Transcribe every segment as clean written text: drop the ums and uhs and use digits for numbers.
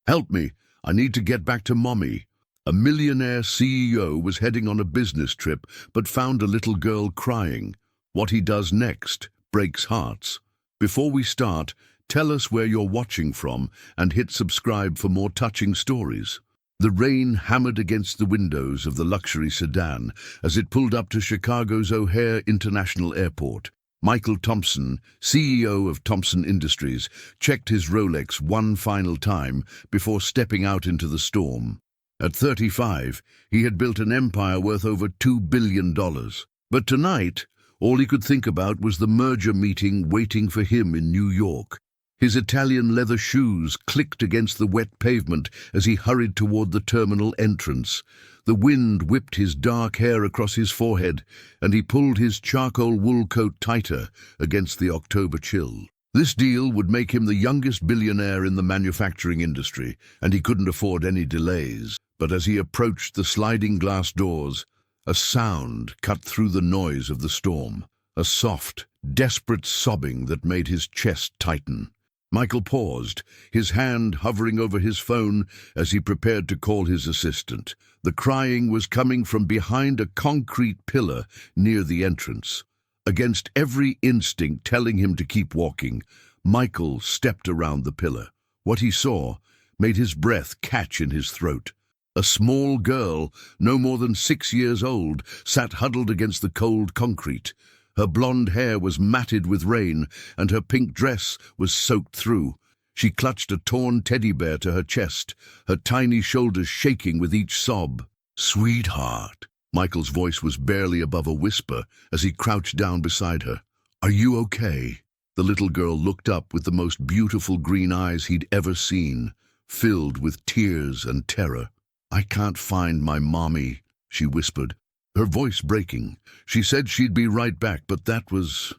"Help me. I need to get back to Mommy." A millionaire CEO was heading on a business trip but found a little girl crying. What he does next breaks hearts. Before we start, tell us where you're watching from and hit subscribe for more touching stories. The rain hammered against the windows of the luxury sedan as it pulled up to Chicago's O'Hare International Airport. Michael Thompson, CEO of Thompson Industries, checked his Rolex one final time before stepping out into the storm. At 35, he had built an empire worth over $2 billion. But tonight, all he could think about was the merger meeting waiting for him in New York. His Italian leather shoes clicked against the wet pavement as he hurried toward the terminal entrance. The wind whipped his dark hair across his forehead, and he pulled his charcoal wool coat tighter against the October chill. This deal would make him the youngest billionaire in the manufacturing industry, and he couldn't afford any delays. But as he approached the sliding glass doors, a sound cut through the noise of the storm, a soft, desperate sobbing that made his chest tighten. Michael paused, his hand hovering over his phone as he prepared to call his assistant. The crying was coming from behind a concrete pillar near the entrance. Against every instinct telling him to keep walking, Michael stepped around the pillar. What he saw made his breath catch in his throat. A small girl, no more than 6 years old, sat huddled against the cold concrete. Her blonde hair was matted with rain, and her pink dress was soaked through. She clutched a torn teddy bear to her chest, her tiny shoulders shaking with each sob. "Sweetheart," Michael's voice was barely above a whisper as he crouched down beside her. "Are you okay?" The little girl looked up with the most beautiful green eyes he'd ever seen, filled with tears and terror. "I can't find my mommy," she whispered, her voice breaking. She said she'd be right back, but that was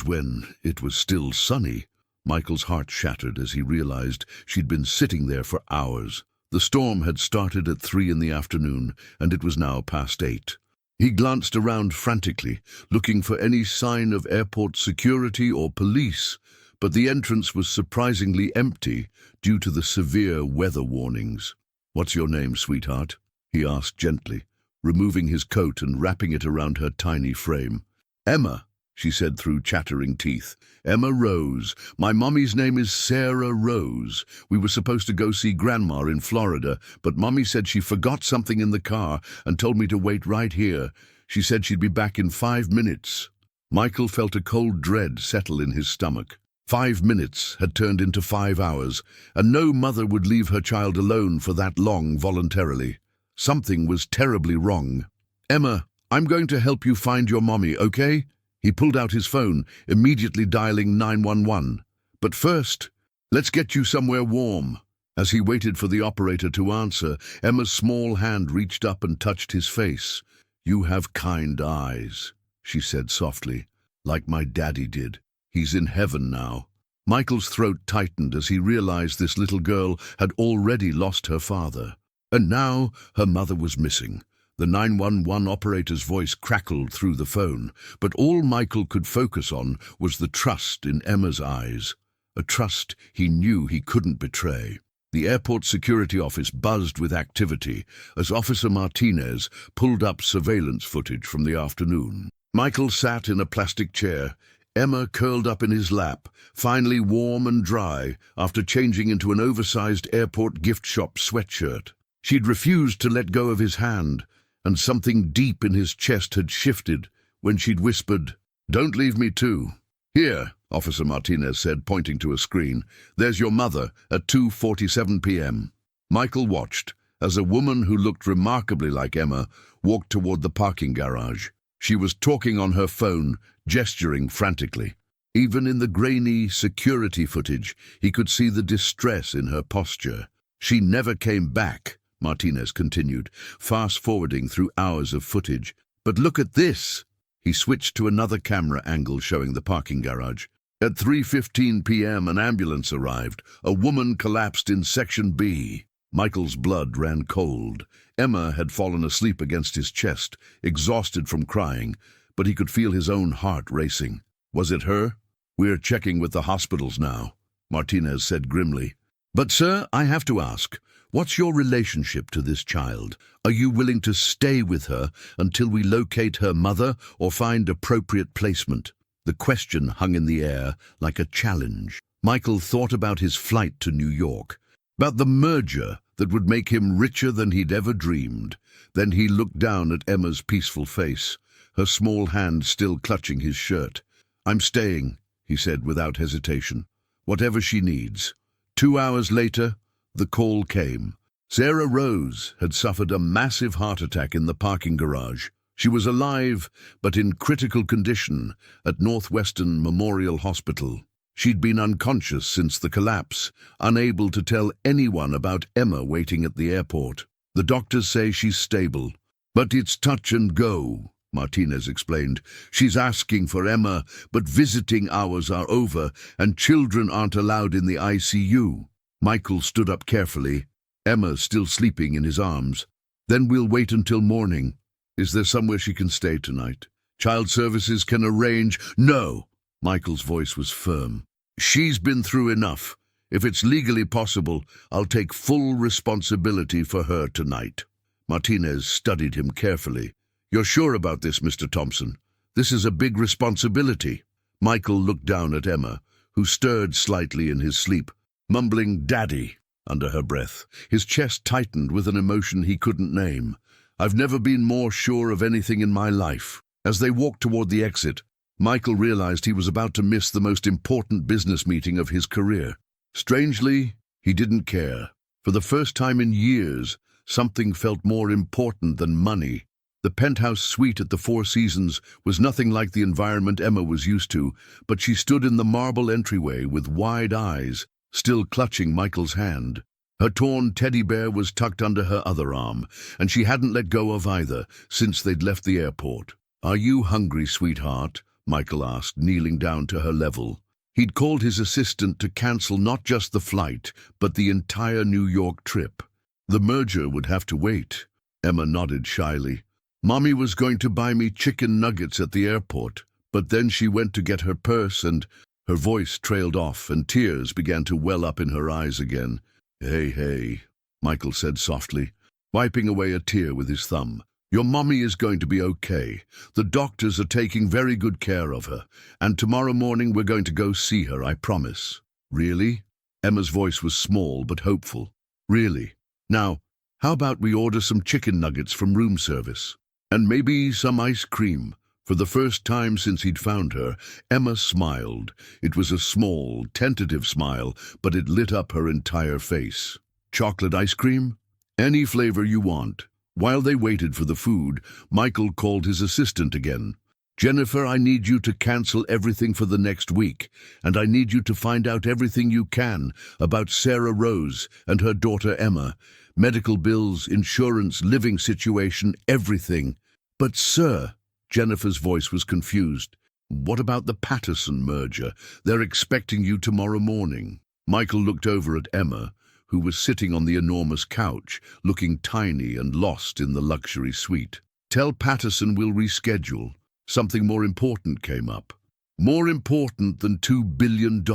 when it was still sunny. Michael's heart shattered as he realized she'd been sitting there for hours. The storm had started at 3 in the afternoon, and it was now past 8. He glanced around frantically, looking for any sign of airport security or police, but the entrance was surprisingly empty due to the severe weather warnings. "What's your name, sweetheart?" he asked gently, removing his coat and wrapping it around her tiny frame. "Emma," she said through chattering teeth. "Emma Rose. My mommy's name is Sarah Rose. We were supposed to go see Grandma in Florida, but Mommy said she forgot something in the car and told me to wait right here. She said she'd be back in 5 minutes. Michael felt a cold dread settle in his stomach. 5 minutes had turned into 5 hours, and no mother would leave her child alone for that long voluntarily. Something was terribly wrong. "Emma, I'm going to help you find your mommy, okay?" He pulled out his phone, immediately dialing 911. "But first, let's get you somewhere warm." As he waited for the operator to answer, Emma's small hand reached up and touched his face. "You have kind eyes," she said softly, "like my daddy did. He's in heaven now." Michael's throat tightened as he realized this little girl had already lost her father. And now her mother was missing. The 911 operator's voice crackled through the phone, but all Michael could focus on was the trust in Emma's eyes, a trust he knew he couldn't betray. The airport security office buzzed with activity as Officer Martinez pulled up surveillance footage from the afternoon. Michael sat in a plastic chair, Emma curled up in his lap, finally warm and dry after changing into an oversized airport gift shop sweatshirt. She'd refused to let go of his hand, and something deep in his chest had shifted when she'd whispered, "Don't leave me too." "Here," Officer Martinez said, pointing to a screen. "There's your mother at 2:47 p.m. Michael watched as a woman who looked remarkably like Emma walked toward the parking garage. She was talking on her phone, gesturing frantically. Even in the grainy security footage, he could see the distress in her posture. "She never came back," Martinez continued, fast-forwarding through hours of footage. "But look at this!" He switched to another camera angle showing the parking garage. At 3:15 p.m. an ambulance arrived. A woman collapsed in Section B. Michael's blood ran cold. Emma had fallen asleep against his chest, exhausted from crying, but he could feel his own heart racing. Was it her? "We're checking with the hospitals now," Martinez said grimly. But sir, I have to ask, what's your relationship to this child? Are you willing to stay with her until we locate her mother or find appropriate placement? The question hung in the air like a challenge. Michael thought about his flight to New York, about the merger that would make him richer than he'd ever dreamed. Then he looked down at Emma's peaceful face, her small hand still clutching his shirt. "I'm staying," he said without hesitation. "Whatever she needs." 2 hours later, the call came. Sarah Rose had suffered a massive heart attack in the parking garage. She was alive, but in critical condition at Northwestern Memorial Hospital. She'd been unconscious since the collapse, unable to tell anyone about Emma waiting at the airport. "The doctors say she's stable, but it's touch and go," Martinez explained. "She's asking for Emma, but visiting hours are over and children aren't allowed in the ICU." Michael stood up carefully, Emma still sleeping in his arms. "Then we'll wait until morning. Is there somewhere she can stay tonight? Child services can arrange—" "No!" Michael's voice was firm. "She's been through enough. If it's legally possible, I'll take full responsibility for her tonight." Martinez studied him carefully. "You're sure about this, Mr. Thompson? This is a big responsibility." Michael looked down at Emma, who stirred slightly in his sleep, mumbling "Daddy" under her breath. His chest tightened with an emotion he couldn't name. "I've never been more sure of anything in my life." As they walked toward the exit, Michael realized he was about to miss the most important business meeting of his career. Strangely, he didn't care. For the first time in years, something felt more important than money. The penthouse suite at the Four Seasons was nothing like the environment Emma was used to, but she stood in the marble entryway with wide eyes, still clutching Michael's hand. Her torn teddy bear was tucked under her other arm, and she hadn't let go of either since they'd left the airport. "Are you hungry, sweetheart?" Michael asked, kneeling down to her level. He'd called his assistant to cancel not just the flight, but the entire New York trip. The merger would have to wait. Emma nodded shyly. "Mommy was going to buy me chicken nuggets at the airport, but then she went to get her purse and—" Her voice trailed off and tears began to well up in her eyes again. Hey, Michael said softly, wiping away a tear with his thumb. "Your mommy is going to be okay. The doctors are taking very good care of her, and tomorrow morning we're going to go see her, I promise." "Really?" Emma's voice was small but hopeful. "Really. Now, how about we order some chicken nuggets from room service? And maybe some ice cream." For the first time since he'd found her, Emma smiled. It was a small, tentative smile, but it lit up her entire face. "Chocolate ice cream? Any flavor you want." While they waited for the food, Michael called his assistant again. "Jennifer, I need you to cancel everything for the next week, and I need you to find out everything you can about Sarah Rose and her daughter Emma. Medical bills, insurance, living situation, everything." "But sir," Jennifer's voice was confused. "What about the Patterson merger? They're expecting you tomorrow morning." Michael looked over at Emma, who was sitting on the enormous couch, looking tiny and lost in the luxury suite. "Tell Patterson we'll reschedule. Something more important came up." "More important than $2 billion.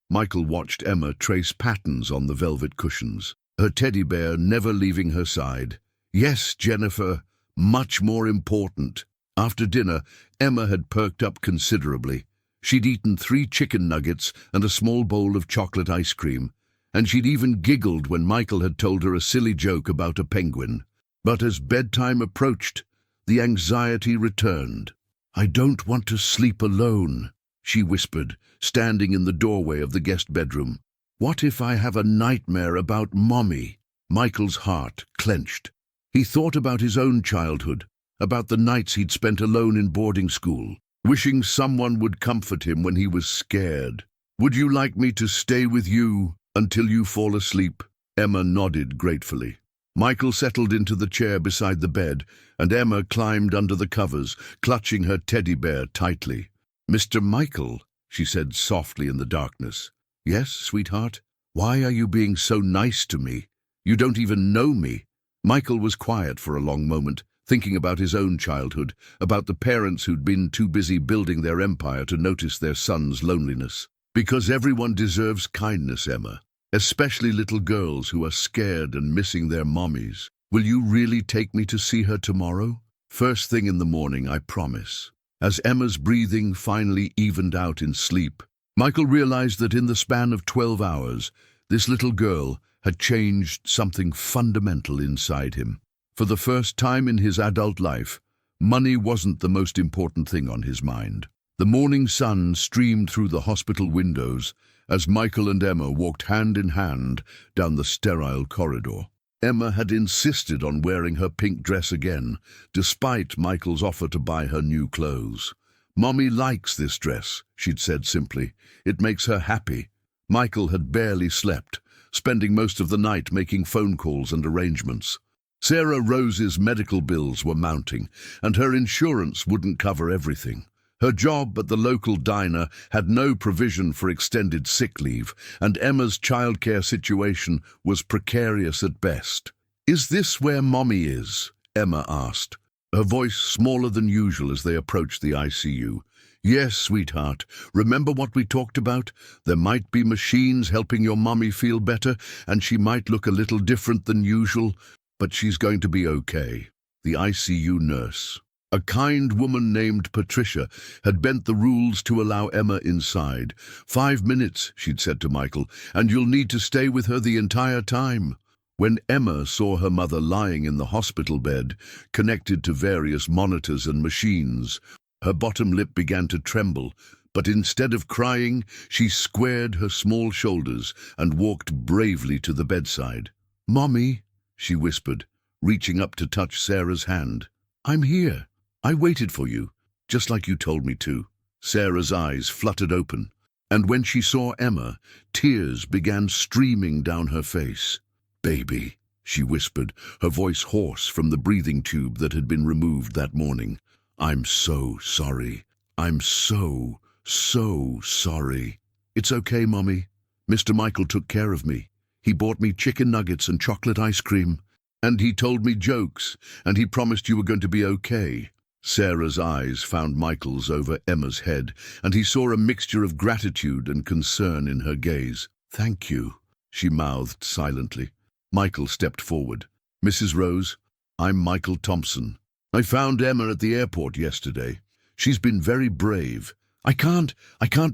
Michael watched Emma trace patterns on the velvet cushions, her teddy bear never leaving her side. "Yes, Jennifer, much more important." After dinner, Emma had perked up considerably. She'd eaten 3 chicken nuggets and a small bowl of chocolate ice cream, and she'd even giggled when Michael had told her a silly joke about a penguin. But as bedtime approached, the anxiety returned. "I don't want to sleep alone," she whispered, standing in the doorway of the guest bedroom. "What if I have a nightmare about Mommy?" Michael's heart clenched. He thought about his own childhood, about the nights he'd spent alone in boarding school, wishing someone would comfort him when he was scared. "Would you like me to stay with you until you fall asleep?" Emma nodded gratefully. Michael settled into the chair beside the bed, and Emma climbed under the covers, clutching her teddy bear tightly. "Mr. Michael," she said softly in the darkness. "Yes, sweetheart? Why are you being so nice to me? You don't even know me." Michael was quiet for a long moment, thinking about his own childhood, about the parents who'd been too busy building their empire to notice their son's loneliness. "Because everyone deserves kindness, Emma. especially little girls who are scared and missing their mommies. Will you really take me to see her tomorrow? First thing in the morning, I promise. As Emma's breathing finally evened out in sleep, Michael realized that in the span of 12 hours, this little girl had changed something fundamental inside him. For the first time in his adult life, money wasn't the most important thing on his mind. The morning sun streamed through the hospital windows as Michael and Emma walked hand in hand down the sterile corridor. Emma had insisted on wearing her pink dress again, despite Michael's offer to buy her new clothes. "Mommy likes this dress," she'd said simply. "It makes her happy." Michael had barely slept, spending most of the night making phone calls and arrangements. Sarah Rose's medical bills were mounting, and her insurance wouldn't cover everything. Her job at the local diner had no provision for extended sick leave, and Emma's childcare situation was precarious at best. "Is this where Mommy is?" Emma asked, her voice smaller than usual as they approached the ICU. "Yes, sweetheart. Remember what we talked about? There might be machines helping your mommy feel better, and she might look a little different than usual, but she's going to be okay." The ICU nurse, a kind woman named Patricia, had bent the rules to allow Emma inside. "5 minutes," she'd said to Michael, "and you'll need to stay with her the entire time." When Emma saw her mother lying in the hospital bed, connected to various monitors and machines, her bottom lip began to tremble, but instead of crying, she squared her small shoulders and walked bravely to the bedside. "Mommy," she whispered, reaching up to touch Sarah's hand. "I'm here. I waited for you, just like you told me to." Sarah's eyes fluttered open, and when she saw Emma, tears began streaming down her face. "Baby," she whispered, her voice hoarse from the breathing tube that had been removed that morning. "I'm so sorry. I'm so sorry." "It's okay, Mommy. Mr. Michael took care of me. He bought me chicken nuggets and chocolate ice cream, and he told me jokes, and he promised you were going to be okay." Sarah's eyes found Michael's over Emma's head, and he saw a mixture of gratitude and concern in her gaze. "Thank you," she mouthed silently. Michael stepped forward. "Mrs. Rose, I'm Michael Thompson. I found Emma at the airport yesterday. She's been very brave." I can't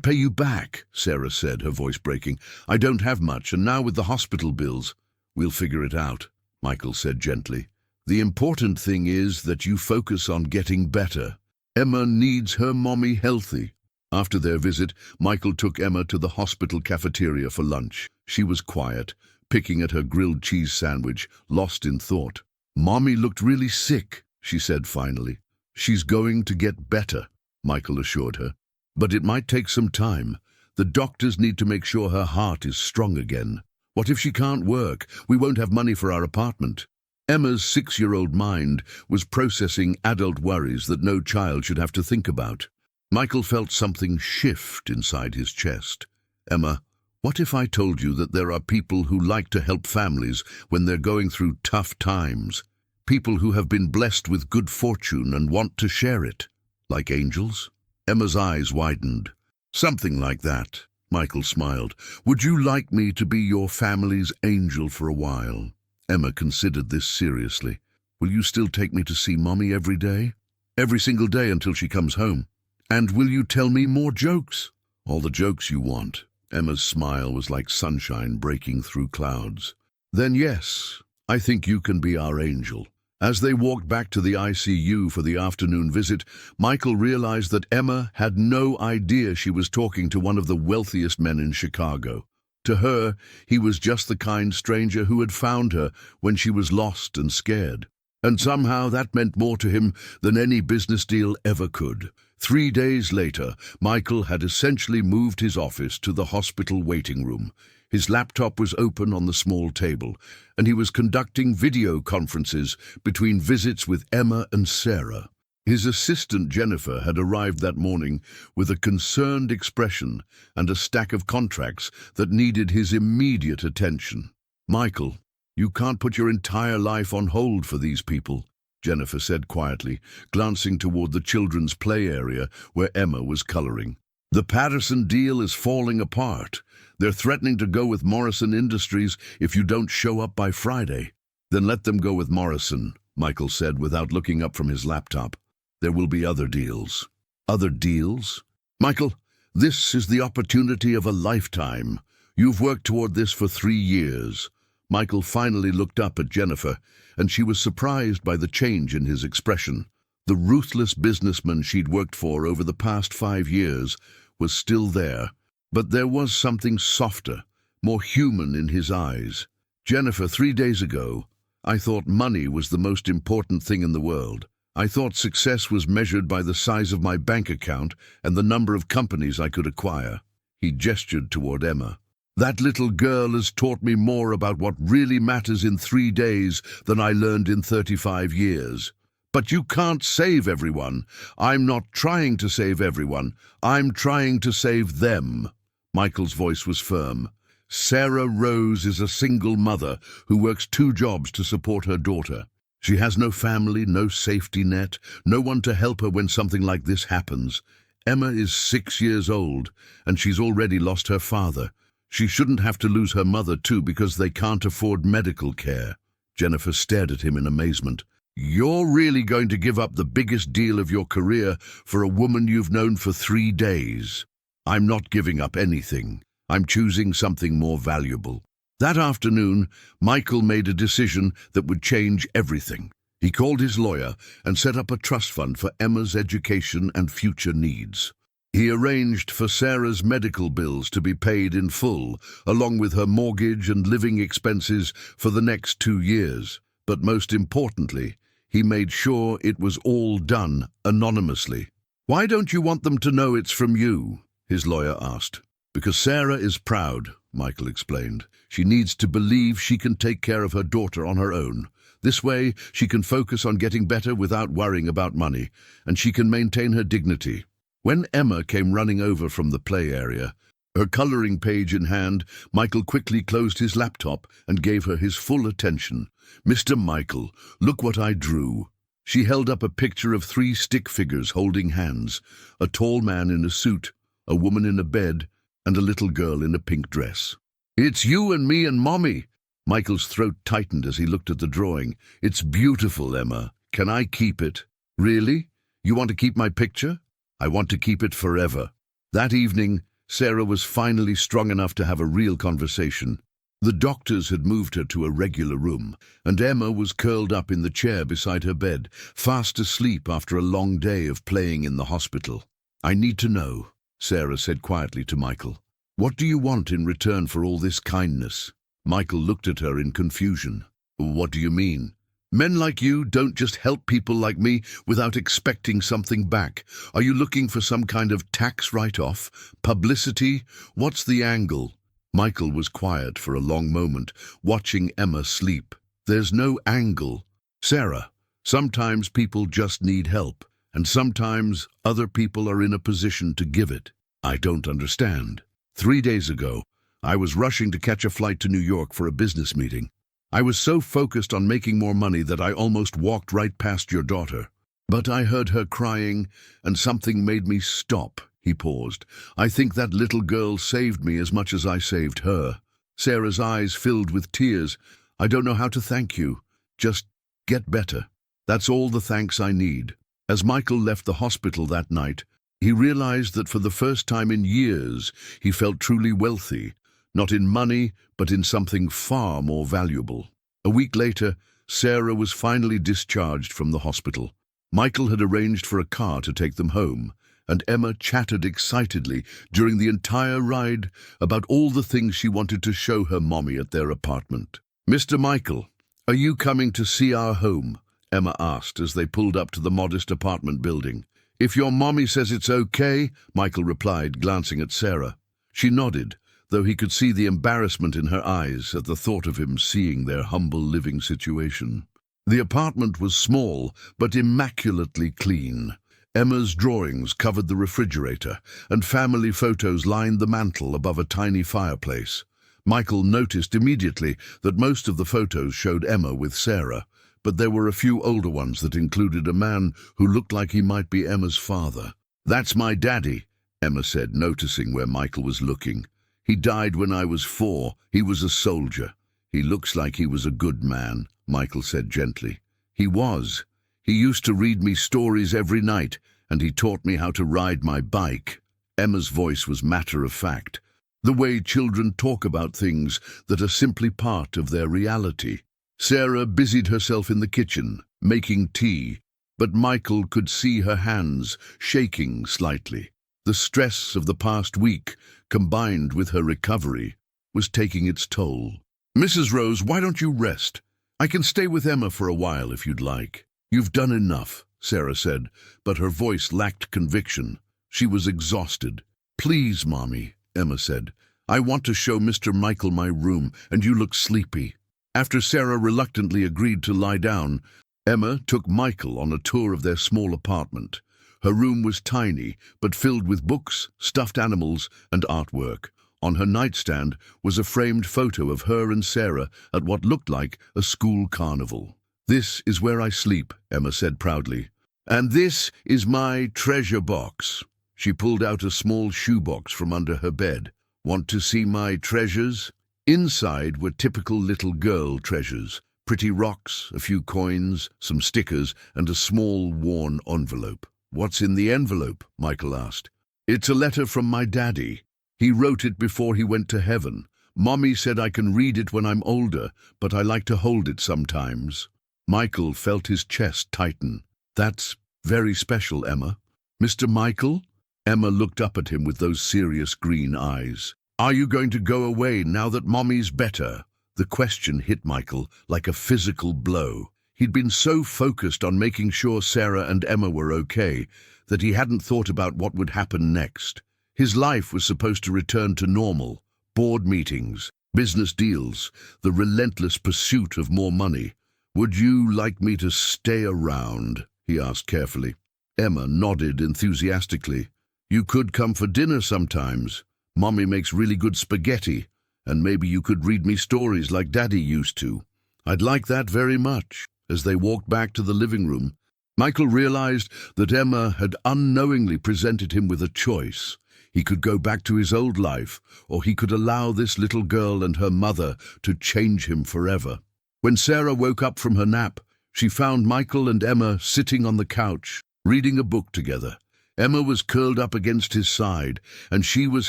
pay you back," Sarah said, her voice breaking. "I don't have much, and now with the hospital bills." "We'll figure it out," Michael said gently. "The important thing is that you focus on getting better. Emma needs her mommy healthy." After their visit, Michael took Emma to the hospital cafeteria for lunch. She was quiet, picking at her grilled cheese sandwich, lost in thought. "Mommy looked really sick," she said finally. "She's going to get better," Michael assured her. "But it might take some time. The doctors need to make sure her heart is strong again. What if she can't work? We won't have money for our apartment." Emma's 6-year-old mind was processing adult worries that no child should have to think about. Michael felt something shift inside his chest. "Emma, what if I told you that there are people who like to help families when they're going through tough times? People who have been blessed with good fortune and want to share it? Like angels?" Emma's eyes widened. "Something like that," Michael smiled. "Would you like me to be your family's angel for a while?" Emma considered this seriously. "Will you still take me to see Mommy every day?" "Every single day until she comes home." "And will you tell me more jokes?" "All the jokes you want." Emma's smile was like sunshine breaking through clouds. "Then yes, I think you can be our angel." As they walked back to the ICU for the afternoon visit, Michael realized that Emma had no idea she was talking to one of the wealthiest men in Chicago. To her, he was just the kind stranger who had found her when she was lost and scared. And somehow that meant more to him than any business deal ever could. 3 days later, Michael had essentially moved his office to the hospital waiting room. His laptop was open on the small table, and he was conducting video conferences between visits with Emma and Sarah. His assistant Jennifer had arrived that morning with a concerned expression and a stack of contracts that needed his immediate attention. "Michael, you can't put your entire life on hold for these people," Jennifer said quietly, glancing toward the children's play area where Emma was coloring. The Patterson deal is falling apart. They're threatening to go with Morrison Industries if you don't show up by Friday. Then let them go with Morrison, Michael said without looking up from his laptop. There will be other deals. Other deals? Michael, this is the opportunity of a lifetime. You've worked toward this for 3 years. Michael finally looked up at Jennifer, and she was surprised by the change in his expression. The ruthless businessman she'd worked for over the past 5 years was still there, but there was something softer, more human in his eyes. Jennifer, 3 days ago, I thought money was the most important thing in the world. I thought success was measured by the size of my bank account and the number of companies I could acquire. He gestured toward Emma. That little girl has taught me more about what really matters in 3 days than I learned in 35 years. But you can't save everyone. I'm not trying to save everyone. I'm trying to save them. Michael's voice was firm. Sarah Rose is a single mother who works 2 jobs to support her daughter. She has no family, no safety net, no one to help her when something like this happens. Emma is 6 years old, and she's already lost her father. She shouldn't have to lose her mother too because they can't afford medical care. Jennifer stared at him in amazement. You're really going to give up the biggest deal of your career for a woman you've known for 3 days? I'm not giving up anything. I'm choosing something more valuable. That afternoon, Michael made a decision that would change everything. He called his lawyer and set up a trust fund for Emma's education and future needs. He arranged for Sarah's medical bills to be paid in full, along with her mortgage and living expenses for the next 2 years. But most importantly, he made sure it was all done anonymously. Why don't you want them to know it's from you? His lawyer asked. Because Sarah is proud, Michael explained. She needs to believe she can take care of her daughter on her own. This way, she can focus on getting better without worrying about money, and she can maintain her dignity. When Emma came running over from the play area, her coloring page in hand, Michael quickly closed his laptop and gave her his full attention. Mr. Michael, look what I drew. She held up a picture of 3 stick figures holding hands, a tall man in a suit, a woman in a bed, and a little girl in a pink dress. It's you and me and Mommy. Michael's throat tightened as he looked at the drawing. It's beautiful, Emma. Can I keep it? Really? You want to keep my picture? I want to keep it forever. That evening, Sarah was finally strong enough to have a real conversation. The doctors had moved her to a regular room, and Emma was curled up in the chair beside her bed, fast asleep after a long day of playing in the hospital. I need to know, Sarah said quietly to Michael. What do you want in return for all this kindness? Michael looked at her in confusion. What do you mean? Men like you don't just help people like me without expecting something back. Are you looking for some kind of tax write-off? Publicity? What's the angle? Michael was quiet for a long moment, watching Emma sleep. There's no angle. Sarah, sometimes people just need help, and sometimes other people are in a position to give it. I don't understand. 3 days ago, I was rushing to catch a flight to New York for a business meeting. I was so focused on making more money that I almost walked right past your daughter. But I heard her crying, and something made me stop. He paused. I think that little girl saved me as much as I saved her. Sarah's eyes filled with tears. I don't know how to thank you. Just get better. That's all the thanks I need. As Michael left the hospital that night, he realized that for the first time in years, he felt truly wealthy, not in money, but in something far more valuable. A week later, Sarah was finally discharged from the hospital. Michael had arranged for a car to take them home, and Emma chattered excitedly during the entire ride about all the things she wanted to show her mommy at their apartment. Mr. Michael, are you coming to see our home? Emma asked as they pulled up to the modest apartment building. If your mommy says it's okay, Michael replied, glancing at Sarah. She nodded, though he could see the embarrassment in her eyes at the thought of him seeing their humble living situation. The apartment was small, but immaculately clean. Emma's drawings covered the refrigerator, and family photos lined the mantel above a tiny fireplace. Michael noticed immediately that most of the photos showed Emma with Sarah, but there were a few older ones that included a man who looked like he might be Emma's father. That's my daddy, Emma said, noticing where Michael was looking. He died when I was 4. He was a soldier. He looks like he was a good man, Michael said gently. He was. He used to read me stories every night, and he taught me how to ride my bike. Emma's voice was matter-of-fact, the way children talk about things that are simply part of their reality. Sarah busied herself in the kitchen, making tea, but Michael could see her hands shaking slightly. The stress of the past week, combined with her recovery, was taking its toll. "Mrs. Rose, why don't you rest? I can stay with Emma for a while if you'd like." "You've done enough," Sarah said, but her voice lacked conviction. She was exhausted. "Please, Mommy," Emma said. "I want to show Mr. Michael my room, and you look sleepy." After Sarah reluctantly agreed to lie down, Emma took Michael on a tour of their small apartment. Her room was tiny, but filled with books, stuffed animals, and artwork. On her nightstand was a framed photo of her and Sarah at what looked like a school carnival. "This is where I sleep," Emma said proudly. "And this is my treasure box." She pulled out a small shoebox from under her bed. "Want to see my treasures?" Inside were typical little girl treasures. Pretty rocks, a few coins, some stickers, and a small, worn envelope. "What's in the envelope?" Michael asked. "It's a letter from my daddy. He wrote it before he went to heaven. Mommy said I can read it when I'm older, but I like to hold it sometimes." Michael felt his chest tighten. "That's very special, Emma." "Mr. Michael?" Emma looked up at him with those serious green eyes. "Are you going to go away now that Mommy's better?" The question hit Michael like a physical blow. He'd been so focused on making sure Sarah and Emma were okay that he hadn't thought about what would happen next. His life was supposed to return to normal. Board meetings, business deals, the relentless pursuit of more money. "Would you like me to stay around?" he asked carefully. Emma nodded enthusiastically. "You could come for dinner sometimes. Mommy makes really good spaghetti, and maybe you could read me stories like Daddy used to." "I'd like that very much." As they walked back to the living room, Michael realized that Emma had unknowingly presented him with a choice. He could go back to his old life, or he could allow this little girl and her mother to change him forever. When Sarah woke up from her nap, she found Michael and Emma sitting on the couch, reading a book together. Emma was curled up against his side, and she was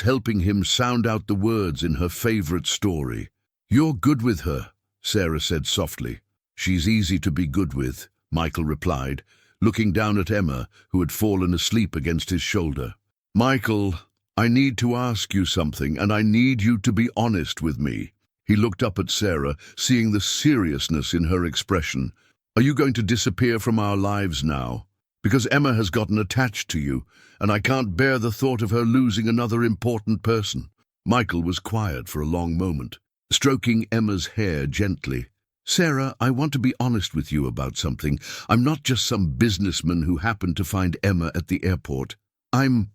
helping him sound out the words in her favorite story. "You're good with her," Sarah said softly. "She's easy to be good with," Michael replied, looking down at Emma, who had fallen asleep against his shoulder. "Michael, I need to ask you something, and I need you to be honest with me." He looked up at Sarah, seeing the seriousness in her expression. "Are you going to disappear from our lives now? Because Emma has gotten attached to you, and I can't bear the thought of her losing another important person." Michael was quiet for a long moment, stroking Emma's hair gently. "Sarah, I want to be honest with you about something. I'm not just some businessman who happened to find Emma at the airport. I'm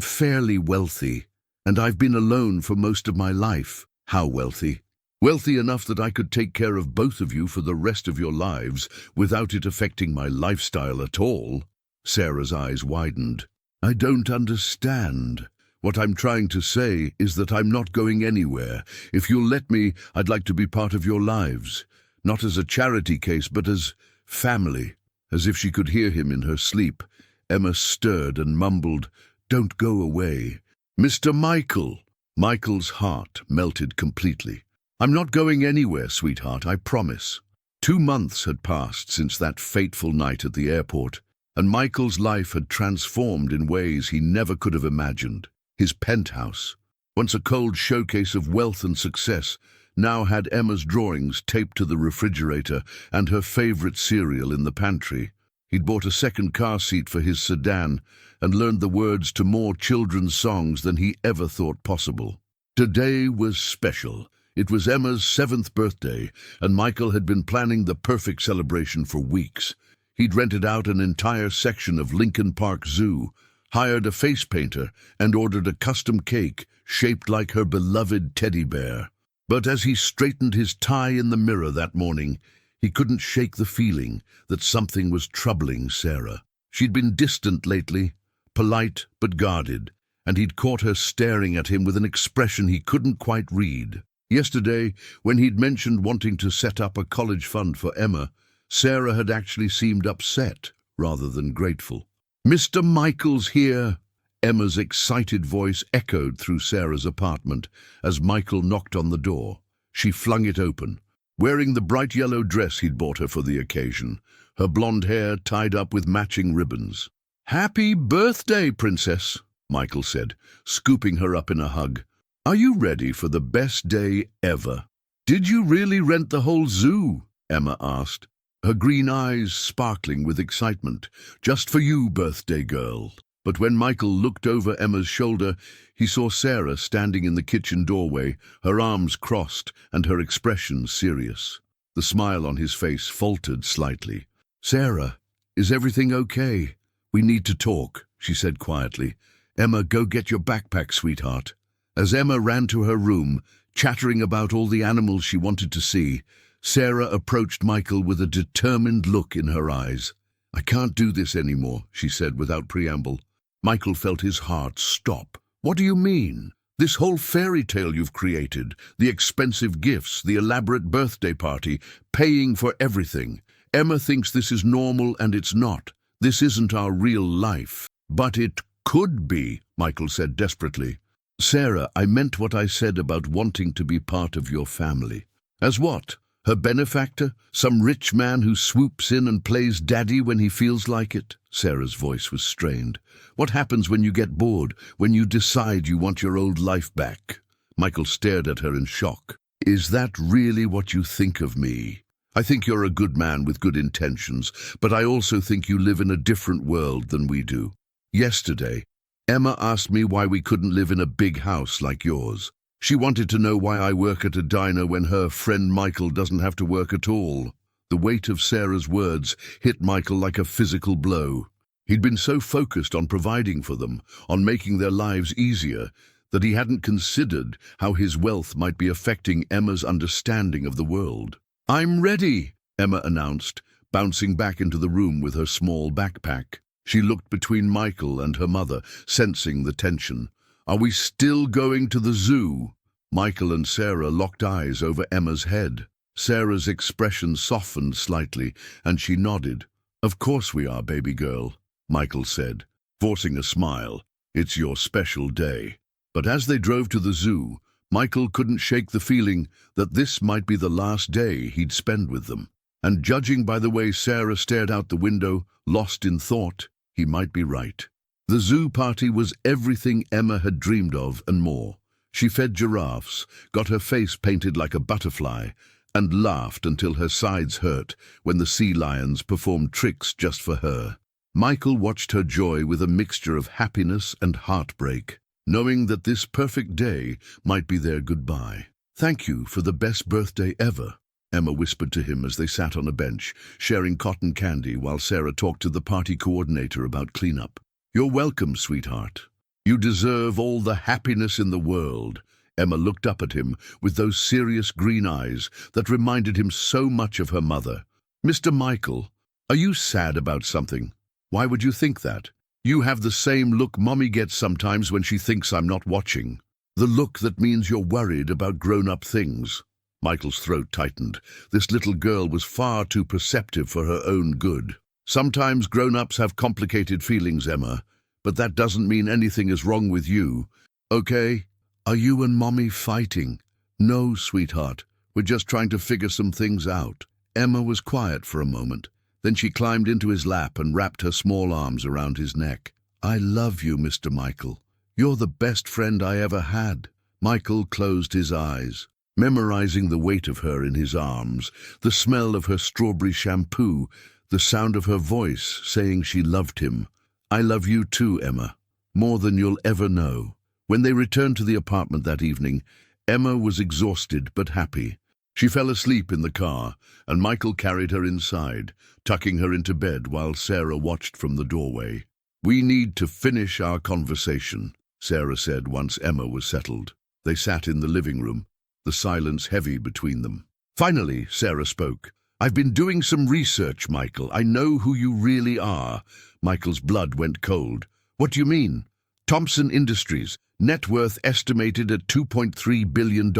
fairly wealthy, and I've been alone for most of my life." "How wealthy?" "Wealthy enough that I could take care of both of you for the rest of your lives without it affecting my lifestyle at all." Sarah's eyes widened. "I don't understand. What I'm trying to say is that I'm not going anywhere. If you'll let me, I'd like to be part of your lives. Not as a charity case, but as family." As if she could hear him in her sleep, Emma stirred and mumbled, "Don't go away." "Mr. Michael!" Michael's heart melted completely. "I'm not going anywhere, sweetheart, I promise." 2 months had passed since that fateful night at the airport, and Michael's life had transformed in ways he never could have imagined. His penthouse, once a cold showcase of wealth and success, now had Emma's drawings taped to the refrigerator and her favorite cereal in the pantry. He'd bought a second car seat for his sedan and learned the words to more children's songs than he ever thought possible. Today was special. It was Emma's 7th birthday, and Michael had been planning the perfect celebration for weeks. He'd rented out an entire section of Lincoln Park Zoo, hired a face painter, and ordered a custom cake shaped like her beloved teddy bear. But as he straightened his tie in the mirror that morning, he couldn't shake the feeling that something was troubling Sarah. She'd been distant lately, polite but guarded, and he'd caught her staring at him with an expression he couldn't quite read. Yesterday, when he'd mentioned wanting to set up a college fund for Emma, Sarah had actually seemed upset rather than grateful. "Mr. Michael's here!" Emma's excited voice echoed through Sarah's apartment as Michael knocked on the door. She flung it open. Wearing the bright yellow dress he'd bought her for the occasion, her blonde hair tied up with matching ribbons. "Happy birthday, Princess," Michael said, scooping her up in a hug. "Are you ready for the best day ever?" "Did you really rent the whole zoo?" Emma asked, her green eyes sparkling with excitement. "Just for you, birthday girl." But when Michael looked over Emma's shoulder, he saw Sarah standing in the kitchen doorway, her arms crossed and her expression serious. The smile on his face faltered slightly. "Sarah, is everything okay? We need to talk," she said quietly. "Emma, go get your backpack, sweetheart." As Emma ran to her room, chattering about all the animals she wanted to see, Sarah approached Michael with a determined look in her eyes. "I can't do this anymore," she said without preamble. Michael felt his heart stop. "What do you mean? This whole fairy tale you've created, the expensive gifts, the elaborate birthday party, paying for everything. Emma thinks this is normal and it's not. This isn't our real life." "But it could be," Michael said desperately. "Sarah, I meant what I said about wanting to be part of your family." "As what? Her benefactor? Some rich man who swoops in and plays daddy when he feels like it?" Sarah's voice was strained. "What happens when you get bored, when you decide you want your old life back?" Michael stared at her in shock. "Is that really what you think of me? I think you're a good man with good intentions, but I also think you live in a different world than we do. Yesterday, Emma asked me why we couldn't live in a big house like yours. She wanted to know why I work at a diner when her friend Michael doesn't have to work at all." The weight of Sarah's words hit Michael like a physical blow. He'd been so focused on providing for them, on making their lives easier, that he hadn't considered how his wealth might be affecting Emma's understanding of the world. "I'm ready," Emma announced, bouncing back into the room with her small backpack. She looked between Michael and her mother, sensing the tension. "Are we still going to the zoo?" Michael and Sarah locked eyes over Emma's head. Sarah's expression softened slightly, and she nodded. "Of course we are, baby girl," Michael said, forcing a smile. "It's your special day." But as they drove to the zoo, Michael couldn't shake the feeling that this might be the last day he'd spend with them. And judging by the way Sarah stared out the window, lost in thought, he might be right. The zoo party was everything Emma had dreamed of and more. She fed giraffes, got her face painted like a butterfly, and laughed until her sides hurt when the sea lions performed tricks just for her. Michael watched her joy with a mixture of happiness and heartbreak, knowing that this perfect day might be their goodbye. "Thank you for the best birthday ever," Emma whispered to him as they sat on a bench, sharing cotton candy while Sarah talked to the party coordinator about cleanup. "You're welcome, sweetheart. You deserve all the happiness in the world." Emma looked up at him with those serious green eyes that reminded him so much of her mother. "Mr. Michael, are you sad about something? Why would you think that? You have the same look Mommy gets sometimes when she thinks I'm not watching. The look that means you're worried about grown-up things." Michael's throat tightened. This little girl was far too perceptive for her own good. "Sometimes grown-ups have complicated feelings, Emma, but that doesn't mean anything is wrong with you. Okay? Are you and Mommy fighting?" "No, sweetheart. We're just trying to figure some things out." Emma was quiet for a moment. Then she climbed into his lap and wrapped her small arms around his neck. "I love you, Mr. Michael. You're the best friend I ever had." Michael closed his eyes, memorizing the weight of her in his arms, the smell of her strawberry shampoo, the sound of her voice saying she loved him. "I love you too, Emma, more than you'll ever know." When they returned to the apartment that evening, Emma was exhausted but happy. She fell asleep in the car, and Michael carried her inside, tucking her into bed while Sarah watched from the doorway. "We need to finish our conversation," Sarah said once Emma was settled. They sat in the living room, the silence heavy between them. Finally, Sarah spoke. "I've been doing some research, Michael. I know who you really are." Michael's blood went cold. "What do you mean?" Thompson Industries, net worth estimated at $2.3 billion,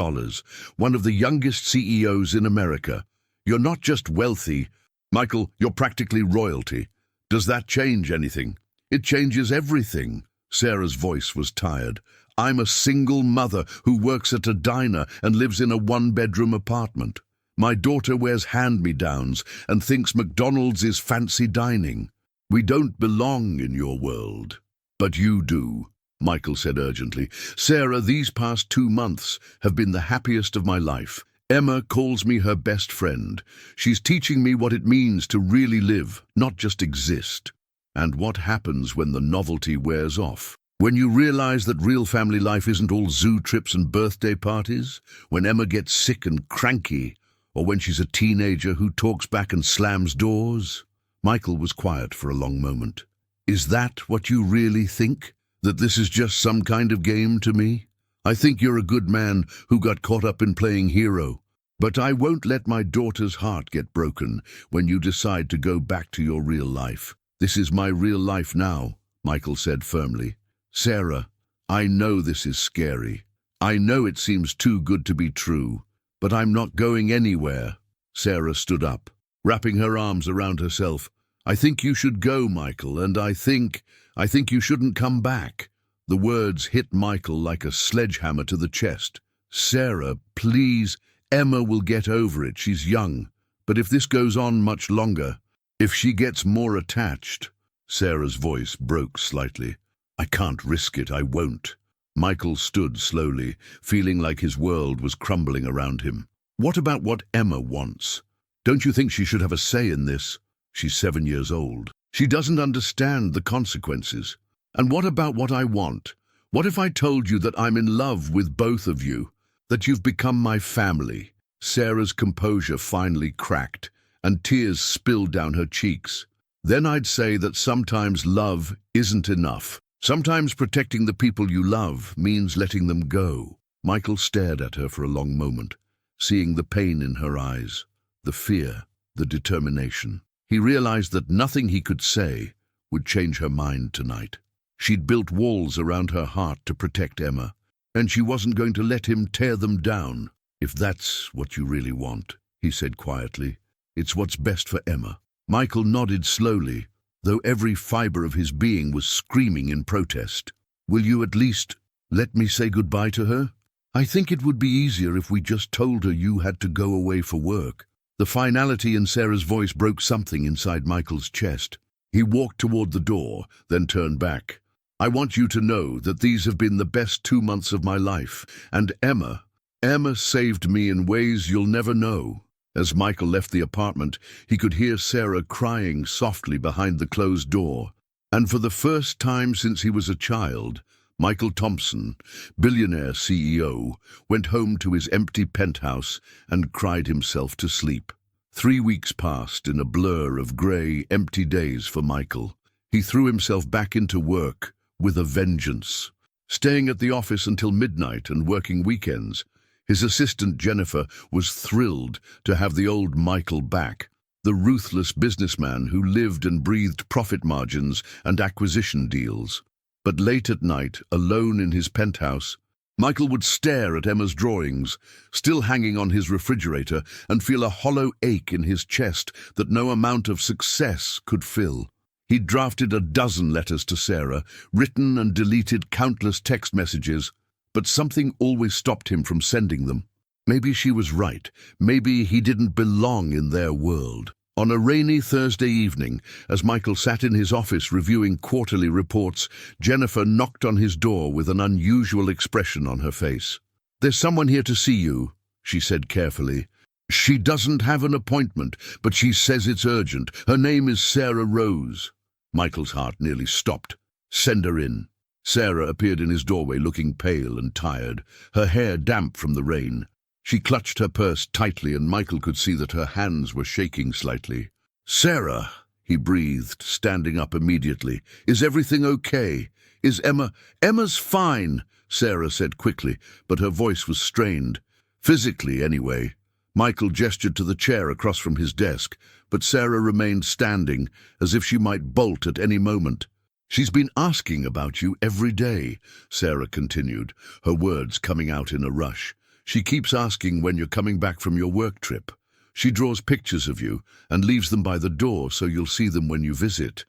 one of the youngest CEOs in America. You're not just wealthy, Michael, you're practically royalty. Does that change anything? It changes everything. Sarah's voice was tired. I'm a single mother who works at a diner and lives in a one-bedroom apartment. My daughter wears hand-me-downs and thinks McDonald's is fancy dining. We don't belong in your world. But you do, Michael said urgently. Sarah, these past 2 months have been the happiest of my life. Emma calls me her best friend. She's teaching me what it means to really live, not just exist. And what happens when the novelty wears off? When you realize that real family life isn't all zoo trips and birthday parties? When Emma gets sick and cranky? Or when she's a teenager who talks back and slams doors? Michael was quiet for a long moment. Is that what you really think? That this is just some kind of game to me? I think you're a good man who got caught up in playing hero. But I won't let my daughter's heart get broken when you decide to go back to your real life. This is my real life now, Michael said firmly. Sarah, I know this is scary. I know it seems too good to be true, but I'm not going anywhere. Sarah stood up, wrapping her arms around herself. I think you should go, Michael, and I think you shouldn't come back. The words hit Michael like a sledgehammer to the chest. Sarah, please, Emma will get over it. She's young. But if this goes on much longer, if she gets more attached... Sarah's voice broke slightly. I can't risk it, I won't. Michael stood slowly, feeling like his world was crumbling around him. What about what Emma wants? Don't you think she should have a say in this? She's 7 years old. She doesn't understand the consequences. And what about what I want? What if I told you that I'm in love with both of you? That you've become my family? Sarah's composure finally cracked, and tears spilled down her cheeks. Then I'd say that sometimes love isn't enough. Sometimes protecting the people you love means letting them go. Michael stared at her for a long moment, seeing the pain in her eyes, the fear, the determination. He realized that nothing he could say would change her mind tonight. She'd built walls around her heart to protect Emma, and she wasn't going to let him tear them down. If that's what you really want, he said quietly, it's what's best for Emma. Michael nodded slowly, though every fiber of his being was screaming in protest. Will you at least let me say goodbye to her? I think it would be easier if we just told her you had to go away for work. The finality in Sarah's voice broke something inside Michael's chest. He walked toward the door, then turned back. I want you to know that these have been the best 2 months of my life, and Emma saved me in ways you'll never know. As Michael left the apartment, he could hear Sarah crying softly behind the closed door. And for the first time since he was a child, Michael Thompson, billionaire CEO, went home to his empty penthouse and cried himself to sleep. 3 weeks passed in a blur of grey, empty days for Michael. He threw himself back into work with a vengeance, staying at the office until midnight and working weekends. His assistant Jennifer was thrilled to have the old Michael back, the ruthless businessman who lived and breathed profit margins and acquisition deals. But late at night, alone in his penthouse, Michael would stare at Emma's drawings, still hanging on his refrigerator, and feel a hollow ache in his chest that no amount of success could fill. He'd drafted a dozen letters to Sarah, written and deleted countless text messages, but something always stopped him from sending them. Maybe she was right. Maybe he didn't belong in their world. On a rainy Thursday evening, as Michael sat in his office reviewing quarterly reports, Jennifer knocked on his door with an unusual expression on her face. There's someone here to see you, she said carefully. She doesn't have an appointment, but she says it's urgent. Her name is Sarah Rose. Michael's heart nearly stopped. Send her in. Sarah appeared in his doorway looking pale and tired, her hair damp from the rain. She clutched her purse tightly, and Michael could see that her hands were shaking slightly. Sarah, he breathed, standing up immediately. Is everything okay? Is Emma... Emma's fine, Sarah said quickly, but her voice was strained. Physically, anyway. Michael gestured to the chair across from his desk, but Sarah remained standing, as if she might bolt at any moment. She's been asking about you every day, Sarah continued, her words coming out in a rush. She keeps asking when you're coming back from your work trip. She draws pictures of you and leaves them by the door so you'll see them when you visit.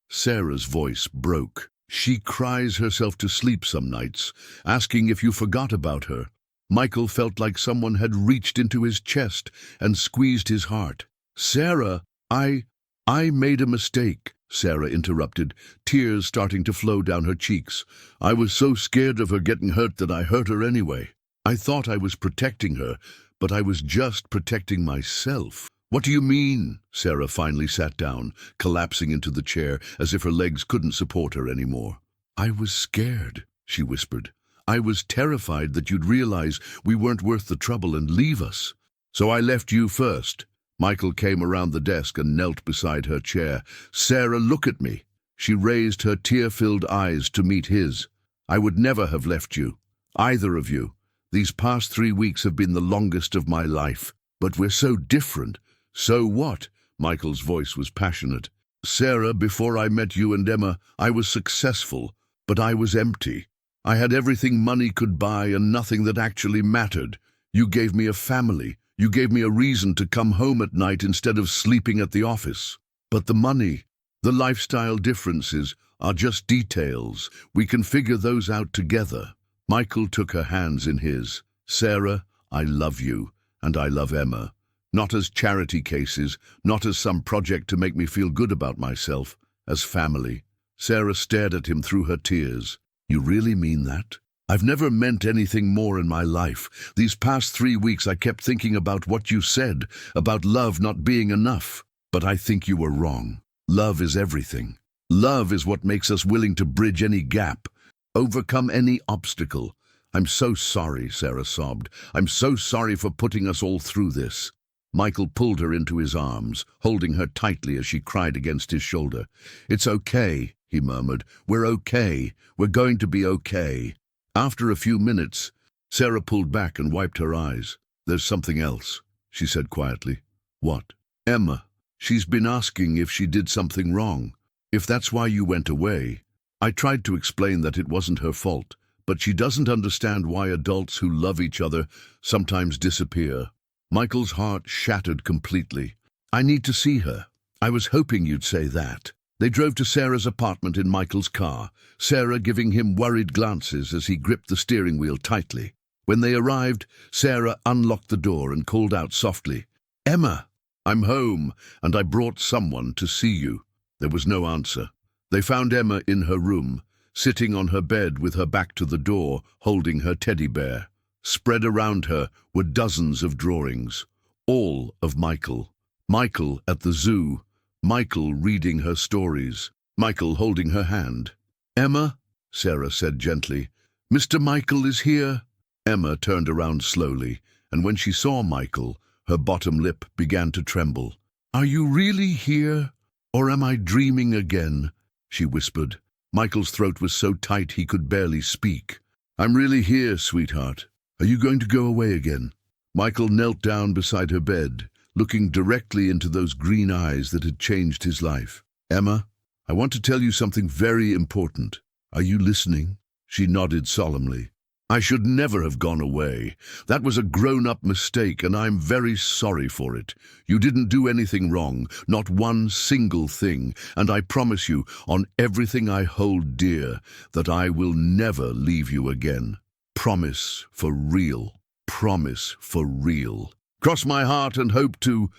Sarah's voice broke. She cries herself to sleep some nights, asking if you forgot about her. Michael felt like someone had reached into his chest and squeezed his heart. Sarah, I made a mistake, Sarah interrupted, tears starting to flow down her cheeks. I was so scared of her getting hurt that I hurt her anyway. I thought I was protecting her, but I was just protecting myself. What do you mean? Sarah finally sat down, collapsing into the chair as if her legs couldn't support her anymore. I was scared, she whispered. I was terrified that you'd realize we weren't worth the trouble and leave us. So I left you first. Michael came around the desk and knelt beside her chair. Sarah, look at me. She raised her tear-filled eyes to meet his. I would never have left you. Either of you. These past 3 weeks have been the longest of my life. But we're so different. So what? Michael's voice was passionate. Sarah, before I met you and Emma, I was successful, but I was empty. I had everything money could buy and nothing that actually mattered. You gave me a family. You gave me a reason to come home at night instead of sleeping at the office. But the money, the lifestyle differences are just details. We can figure those out together. Michael took her hands in his. Sarah, I love you, and I love Emma. Not as charity cases, not as some project to make me feel good about myself, as family. Sarah stared at him through her tears. You really mean that? I've never meant anything more in my life. These past 3 weeks I kept thinking about what you said, about love not being enough. But I think you were wrong. Love is everything. Love is what makes us willing to bridge any gap, overcome any obstacle. I'm so sorry, Sarah sobbed. I'm so sorry for putting us all through this. Michael pulled her into his arms, holding her tightly as she cried against his shoulder. It's okay, he murmured. We're okay. We're going to be okay. After a few minutes, Sarah pulled back and wiped her eyes. There's something else, she said quietly. What? Emma. She's been asking if she did something wrong. If that's why you went away. I tried to explain that it wasn't her fault, but she doesn't understand why adults who love each other sometimes disappear. Michael's heart shattered completely. I need to see her. I was hoping you'd say that. They drove to Sarah's apartment in Michael's car, Sarah giving him worried glances as he gripped the steering wheel tightly. When they arrived, Sarah unlocked the door and called out softly, Emma, I'm home, and I brought someone to see you. There was no answer. They found Emma in her room, sitting on her bed with her back to the door, holding her teddy bear. Spread around her were dozens of drawings, all of Michael. Michael at the zoo, Michael reading her stories, Michael holding her hand. Emma, Sarah said gently, Mr. Michael is here. Emma turned around slowly, and when she saw Michael, her bottom lip began to tremble. Are you really here, or am I dreaming again? She whispered. Michael's throat was so tight he could barely speak. I'm really here, sweetheart. Are you going to go away again? Michael knelt down beside her bed, looking directly into those green eyes that had changed his life. Emma, I want to tell you something very important. Are you listening? She nodded solemnly. I should never have gone away. That was a grown-up mistake, and I'm very sorry for it. You didn't do anything wrong, not one single thing, and I promise you, on everything I hold dear, that I will never leave you again. Promise for real. Promise for real. Cross my heart and hope to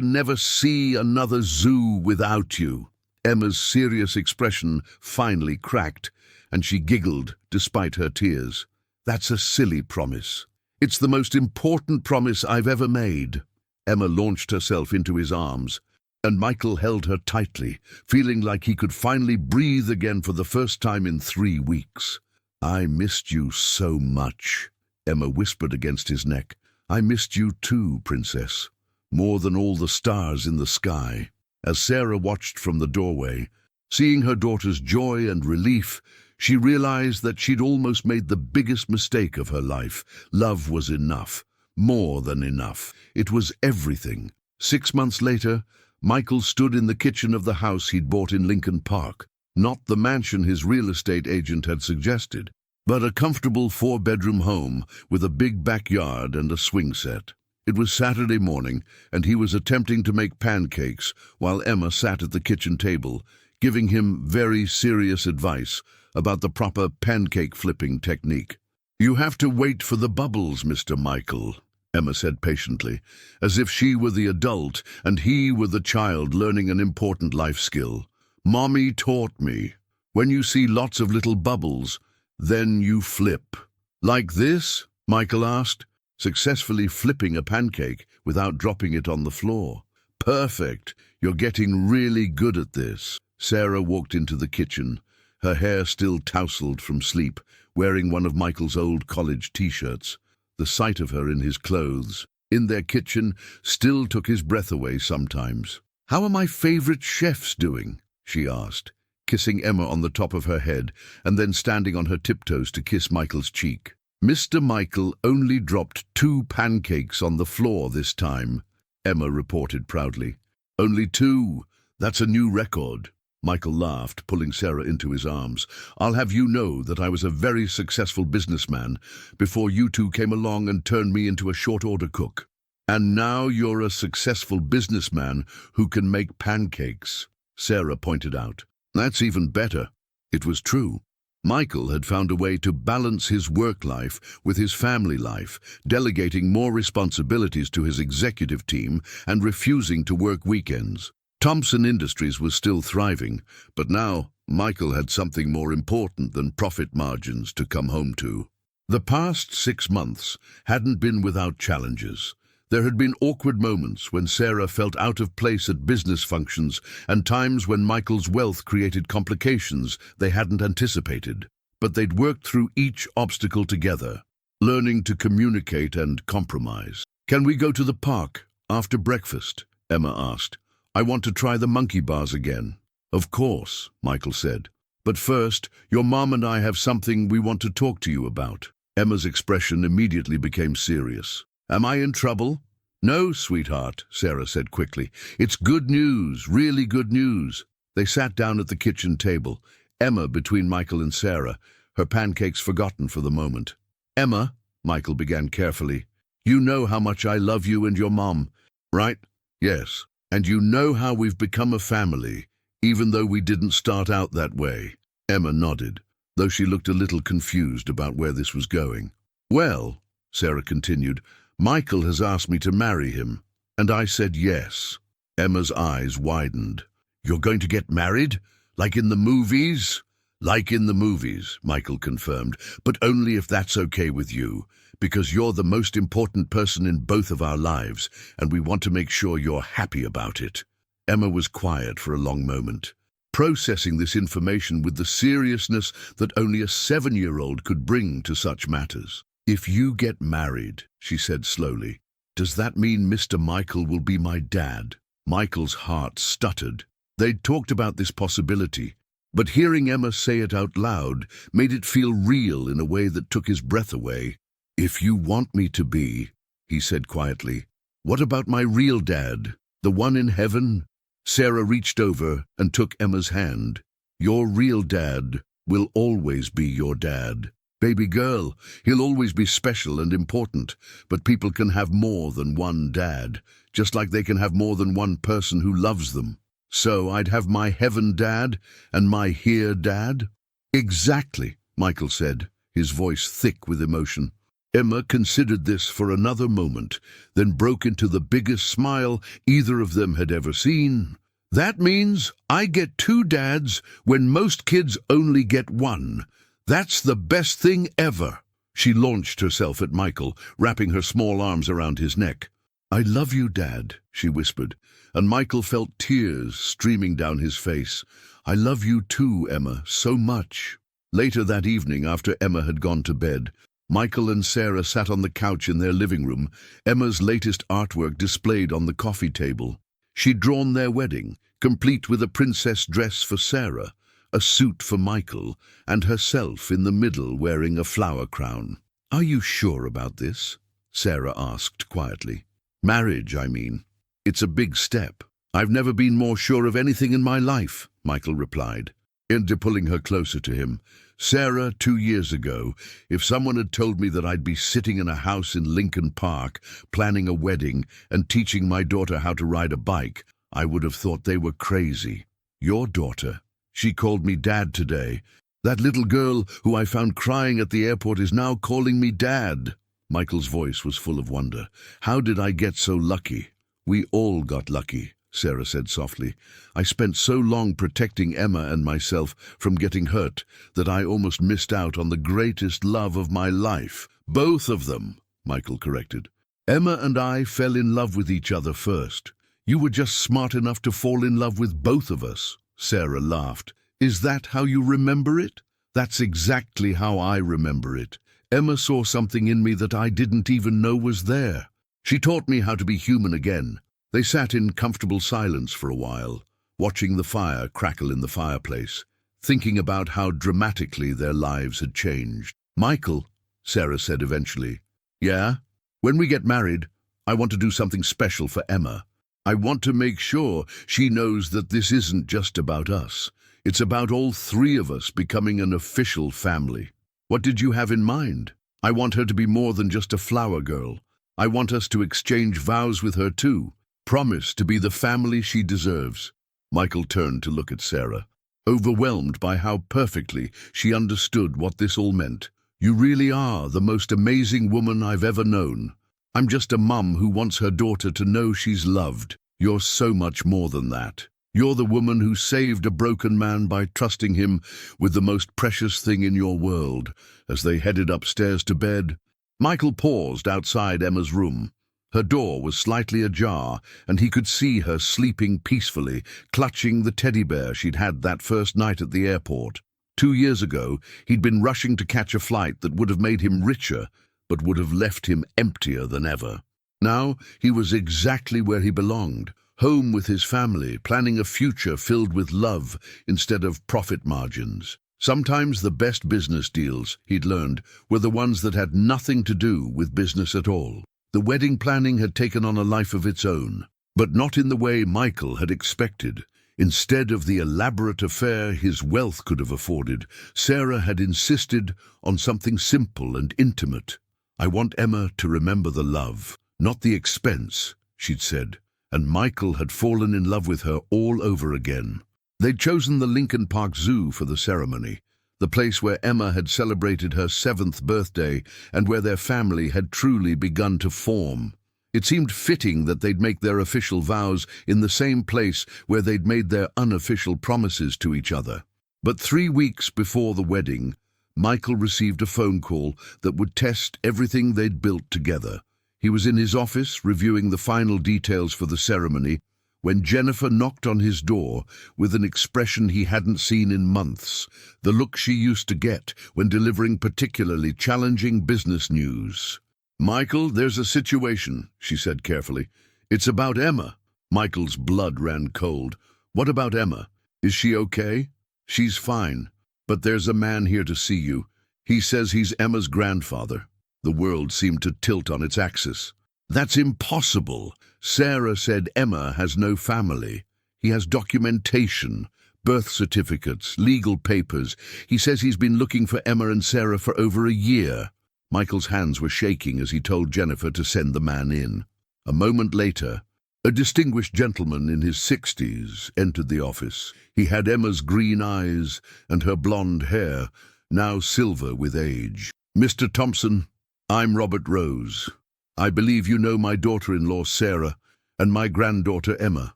never see another zoo without you. Emma's serious expression finally cracked, and she giggled despite her tears. That's a silly promise. It's the most important promise I've ever made. Emma launched herself into his arms, and Michael held her tightly, feeling like he could finally breathe again for the first time in 3 weeks. I missed you so much, Emma whispered against his neck. I missed you too, Princess, more than all the stars in the sky. As Sarah watched from the doorway, seeing her daughter's joy and relief, she realized that she'd almost made the biggest mistake of her life. Love was enough, more than enough. It was everything. 6 months later, Michael stood in the kitchen of the house he'd bought in Lincoln Park. Not the mansion his real estate agent had suggested, but a comfortable 4-bedroom home with a big backyard and a swing set. It was Saturday morning, and he was attempting to make pancakes while Emma sat at the kitchen table, giving him very serious advice about the proper pancake flipping technique. "You have to wait for the bubbles, Mr. Michael," Emma said patiently, as if she were the adult and he were the child learning an important life skill. "Mommy taught me. When you see lots of little bubbles, then you flip." "Like this?" Michael asked, successfully flipping a pancake without dropping it on the floor. "Perfect. You're getting really good at this." Sarah walked into the kitchen, her hair still tousled from sleep, wearing one of Michael's old college t-shirts. The sight of her in his clothes, in their kitchen, still took his breath away sometimes. "How are my favorite chefs doing?" she asked, kissing Emma on the top of her head and then standing on her tiptoes to kiss Michael's cheek. "Mr. Michael only dropped 2 pancakes on the floor this time," Emma reported proudly. "Only 2. That's a new record." Michael laughed, pulling Sarah into his arms. "I'll have you know that I was a very successful businessman before you two came along and turned me into a short-order cook. And now you're a successful businessman who can make pancakes," Sarah pointed out. "That's even better." It was true. Michael had found a way to balance his work life with his family life, delegating more responsibilities to his executive team and refusing to work weekends. Thompson Industries was still thriving, but now Michael had something more important than profit margins to come home to. The past 6 months hadn't been without challenges. There had been awkward moments when Sarah felt out of place at business functions and times when Michael's wealth created complications they hadn't anticipated. But they'd worked through each obstacle together, learning to communicate and compromise. "Can we go to the park after breakfast?" Emma asked. "I want to try the monkey bars again." "Of course," Michael said. "But first, your mom and I have something we want to talk to you about." Emma's expression immediately became serious. "Am I in trouble?" "No, sweetheart," Sarah said quickly. "It's good news, really good news." They sat down at the kitchen table, Emma between Michael and Sarah, her pancakes forgotten for the moment. "Emma," Michael began carefully, "you know how much I love you and your mom, right?" "Yes. And you know how we've become a family, even though we didn't start out that way." Emma nodded, though she looked a little confused about where this was going. "Well," Sarah continued, "Michael has asked me to marry him, and I said yes." Emma's eyes widened. "You're going to get married? Like in the movies?" "Like in the movies," Michael confirmed, "but only if that's okay with you, because you're the most important person in both of our lives, and we want to make sure you're happy about it." Emma was quiet for a long moment, processing this information with the seriousness that only a 7-year-old could bring to such matters. "If you get married," she said slowly, "does that mean Mr. Michael will be my dad?" Michael's heart stuttered. They'd talked about this possibility, but hearing Emma say it out loud made it feel real in a way that took his breath away. "If you want me to be," he said quietly, "what about my real dad, the one in heaven?" Sarah reached over and took Emma's hand. "Your real dad will always be your dad. Baby girl, he'll always be special and important, but people can have more than one dad, just like they can have more than one person who loves them. So I'd have my heaven dad and my here dad?" "Exactly," Michael said, his voice thick with emotion. Emma considered this for another moment, then broke into the biggest smile either of them had ever seen. "That means I get 2 dads when most kids only get 1. That's the best thing ever." She launched herself at Michael, wrapping her small arms around his neck. "I love you, Dad," she whispered, and Michael felt tears streaming down his face. "I love you too, Emma, so much." Later that evening, after Emma had gone to bed, Michael and Sarah sat on the couch in their living room, Emma's latest artwork displayed on the coffee table. She'd drawn their wedding, complete with a princess dress for Sarah, a suit for Michael, and herself in the middle wearing a flower crown. "Are you sure about this?" Sarah asked quietly. "Marriage, I mean. It's a big step." "I've never been more sure of anything in my life," Michael replied. into pulling her closer to him. Sarah, 2 years ago, if someone had told me that I'd be sitting in a house in Lincoln Park, planning a wedding and teaching my daughter how to ride a bike, I would have thought they were crazy. Your daughter? She called me Dad today. That little girl who I found crying at the airport is now calling me Dad. Michael's voice was full of wonder. How did I get so lucky? We all got lucky, Sarah said softly. I spent so long protecting Emma and myself from getting hurt that I almost missed out on the greatest love of my life. Both of them, Michael corrected. Emma and I fell in love with each other first. You were just smart enough to fall in love with both of us. Sarah laughed. Is that how you remember it? That's exactly how I remember it. Emma saw something in me that I didn't even know was there. She taught me how to be human again. They sat in comfortable silence for a while, watching the fire crackle in the fireplace, thinking about how dramatically their lives had changed. Michael, Sarah said eventually. Yeah? When we get married, I want to do something special for Emma. I want to make sure she knows that this isn't just about us. It's about all three of us becoming an official family. What did you have in mind? I want her to be more than just a flower girl. I want us to exchange vows with her too. Promise to be the family she deserves. Michael turned to look at Sarah, overwhelmed by how perfectly she understood what this all meant. You really are the most amazing woman I've ever known. I'm just a mum who wants her daughter to know she's loved. You're so much more than that. You're the woman who saved a broken man by trusting him with the most precious thing in your world. As they headed upstairs to bed, Michael paused outside Emma's room. Her door was slightly ajar, and he could see her sleeping peacefully, clutching the teddy bear she'd had that first night at the airport. 2 years ago, he'd been rushing to catch a flight that would have made him richer, but would have left him emptier than ever. Now he was exactly where he belonged, home with his family, planning a future filled with love instead of profit margins. Sometimes the best business deals, he'd learned, were the ones that had nothing to do with business at all. The wedding planning had taken on a life of its own, but not in the way Michael had expected. Instead of the elaborate affair his wealth could have afforded, Sarah had insisted on something simple and intimate. I want Emma to remember the love, not the expense, she'd said, and Michael had fallen in love with her all over again. They'd chosen the Lincoln Park Zoo for the ceremony, the place where Emma had celebrated her 7th birthday and where their family had truly begun to form. It seemed fitting that they'd make their official vows in the same place where they'd made their unofficial promises to each other. But 3 weeks before the wedding, Michael received a phone call that would test everything they'd built together. He was in his office reviewing the final details for the ceremony when Jennifer knocked on his door with an expression he hadn't seen in months, the look she used to get when delivering particularly challenging business news. Michael, there's a situation, she said carefully. It's about Emma. Michael's blood ran cold. What about Emma? Is she okay? She's fine, but there's a man here to see you. He says he's Emma's grandfather. The world seemed to tilt on its axis. That's impossible. Sarah said Emma has no family. He has documentation, birth certificates, legal papers. He says he's been looking for Emma and Sarah for over a year. Michael's hands were shaking as he told Jennifer to send the man in. A moment later, a distinguished gentleman in his 60s entered the office. He had Emma's green eyes and her blonde hair, now silver with age. Mr. Thompson, I'm Robert Rose. I believe you know my daughter-in-law Sarah and my granddaughter Emma.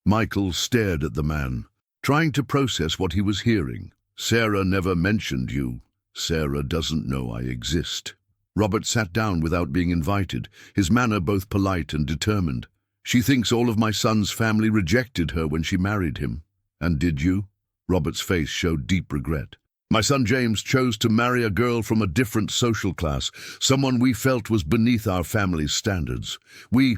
Michael stared at the man, trying to process what he was hearing. Sarah never mentioned you. Sarah doesn't know I exist. Robert sat down without being invited, his manner both polite and determined. She thinks all of my son's family rejected her when she married him. And did you? Robert's face showed deep regret. My son James chose to marry a girl from a different social class, someone we felt was beneath our family's standards. We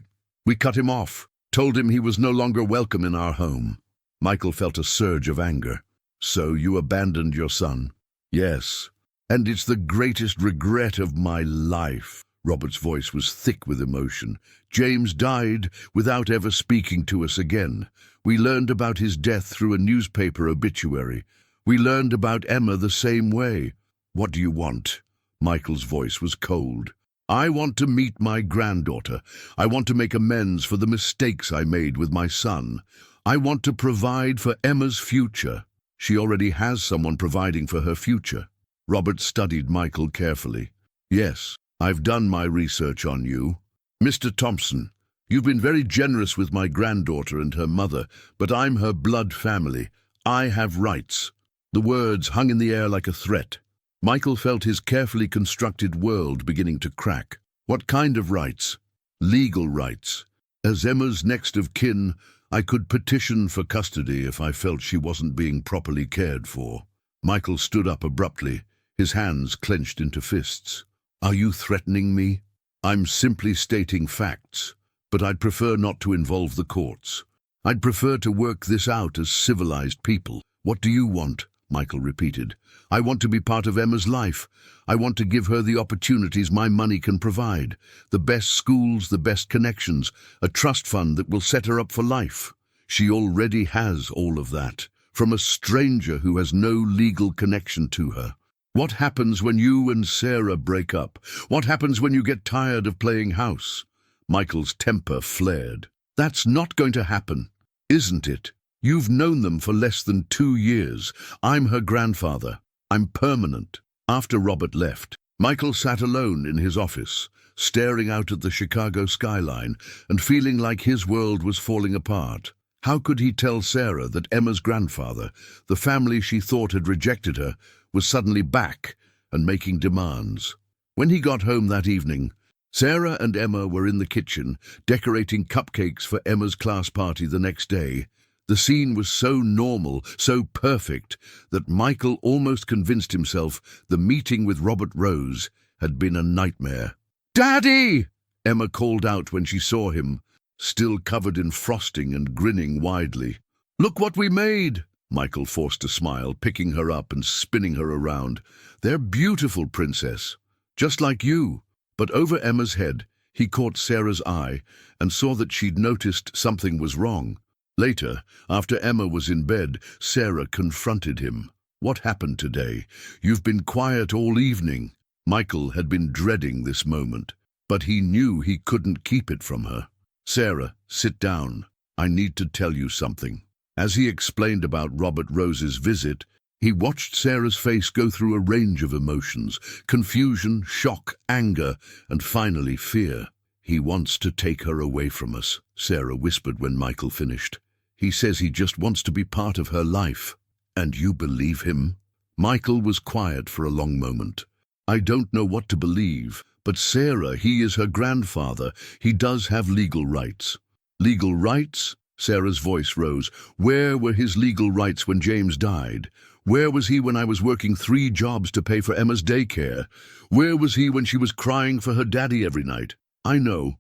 cut him off, told him he was no longer welcome in our home. Michael felt a surge of anger. So you abandoned your son? Yes. And it's the greatest regret of my life. Robert's voice was thick with emotion. James died without ever speaking to us again. We learned about his death through a newspaper obituary. We learned about Emma the same way. What do you want? Michael's voice was cold. I want to meet my granddaughter. I want to make amends for the mistakes I made with my son. I want to provide for Emma's future. She already has someone providing for her future. Robert studied Michael carefully. Yes, I've done my research on you. Mr. Thompson, you've been very generous with my granddaughter and her mother, but I'm her blood family. I have rights. The words hung in the air like a threat. Michael felt his carefully constructed world beginning to crack. What kind of rights? Legal rights. As Emma's next of kin, I could petition for custody if I felt she wasn't being properly cared for. Michael stood up abruptly, his hands clenched into fists. Are you threatening me? I'm simply stating facts, but I'd prefer not to involve the courts. I'd prefer to work this out as civilized people. What do you want? Michael repeated. I want to be part of Emma's life. I want to give her the opportunities my money can provide. The best schools, the best connections, a trust fund that will set her up for life. She already has all of that, from a stranger who has no legal connection to her. What happens when you and Sarah break up? What happens when you get tired of playing house? Michael's temper flared. That's not going to happen, isn't it? You've known them for less than 2 years. I'm her grandfather. I'm permanent. After Robert left, Michael sat alone in his office, staring out at the Chicago skyline and feeling like his world was falling apart. How could he tell Sarah that Emma's grandfather, the family she thought had rejected her, was suddenly back and making demands? When he got home that evening, Sarah and Emma were in the kitchen, decorating cupcakes for Emma's class party the next day. The scene was so normal, so perfect, that Michael almost convinced himself the meeting with Robert Rose had been a nightmare. "Daddy!" Emma called out when she saw him, still covered in frosting and grinning widely. "Look what we made!" Michael forced a smile, picking her up and spinning her around. "They're beautiful, Princess, just like you." But over Emma's head, he caught Sarah's eye and saw that she'd noticed something was wrong. Later, after Emma was in bed, Sarah confronted him. "What happened today? You've been quiet all evening." Michael had been dreading this moment, but he knew he couldn't keep it from her. "Sarah, sit down. I need to tell you something." As he explained about Robert Rose's visit, he watched Sarah's face go through a range of emotions: confusion, shock, anger, and finally fear. "He wants to take her away from us," Sarah whispered when Michael finished. "He says he just wants to be part of her life." "And you believe him?" Michael was quiet for a long moment. "I don't know what to believe, but Sarah, he is her grandfather. He does have legal rights." "Legal rights?" Sarah's voice rose. "Where were his legal rights when James died? Where was he when I was working 3 jobs to pay for Emma's daycare? Where was he when she was crying for her daddy every night?" I know,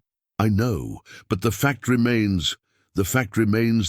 but the fact remains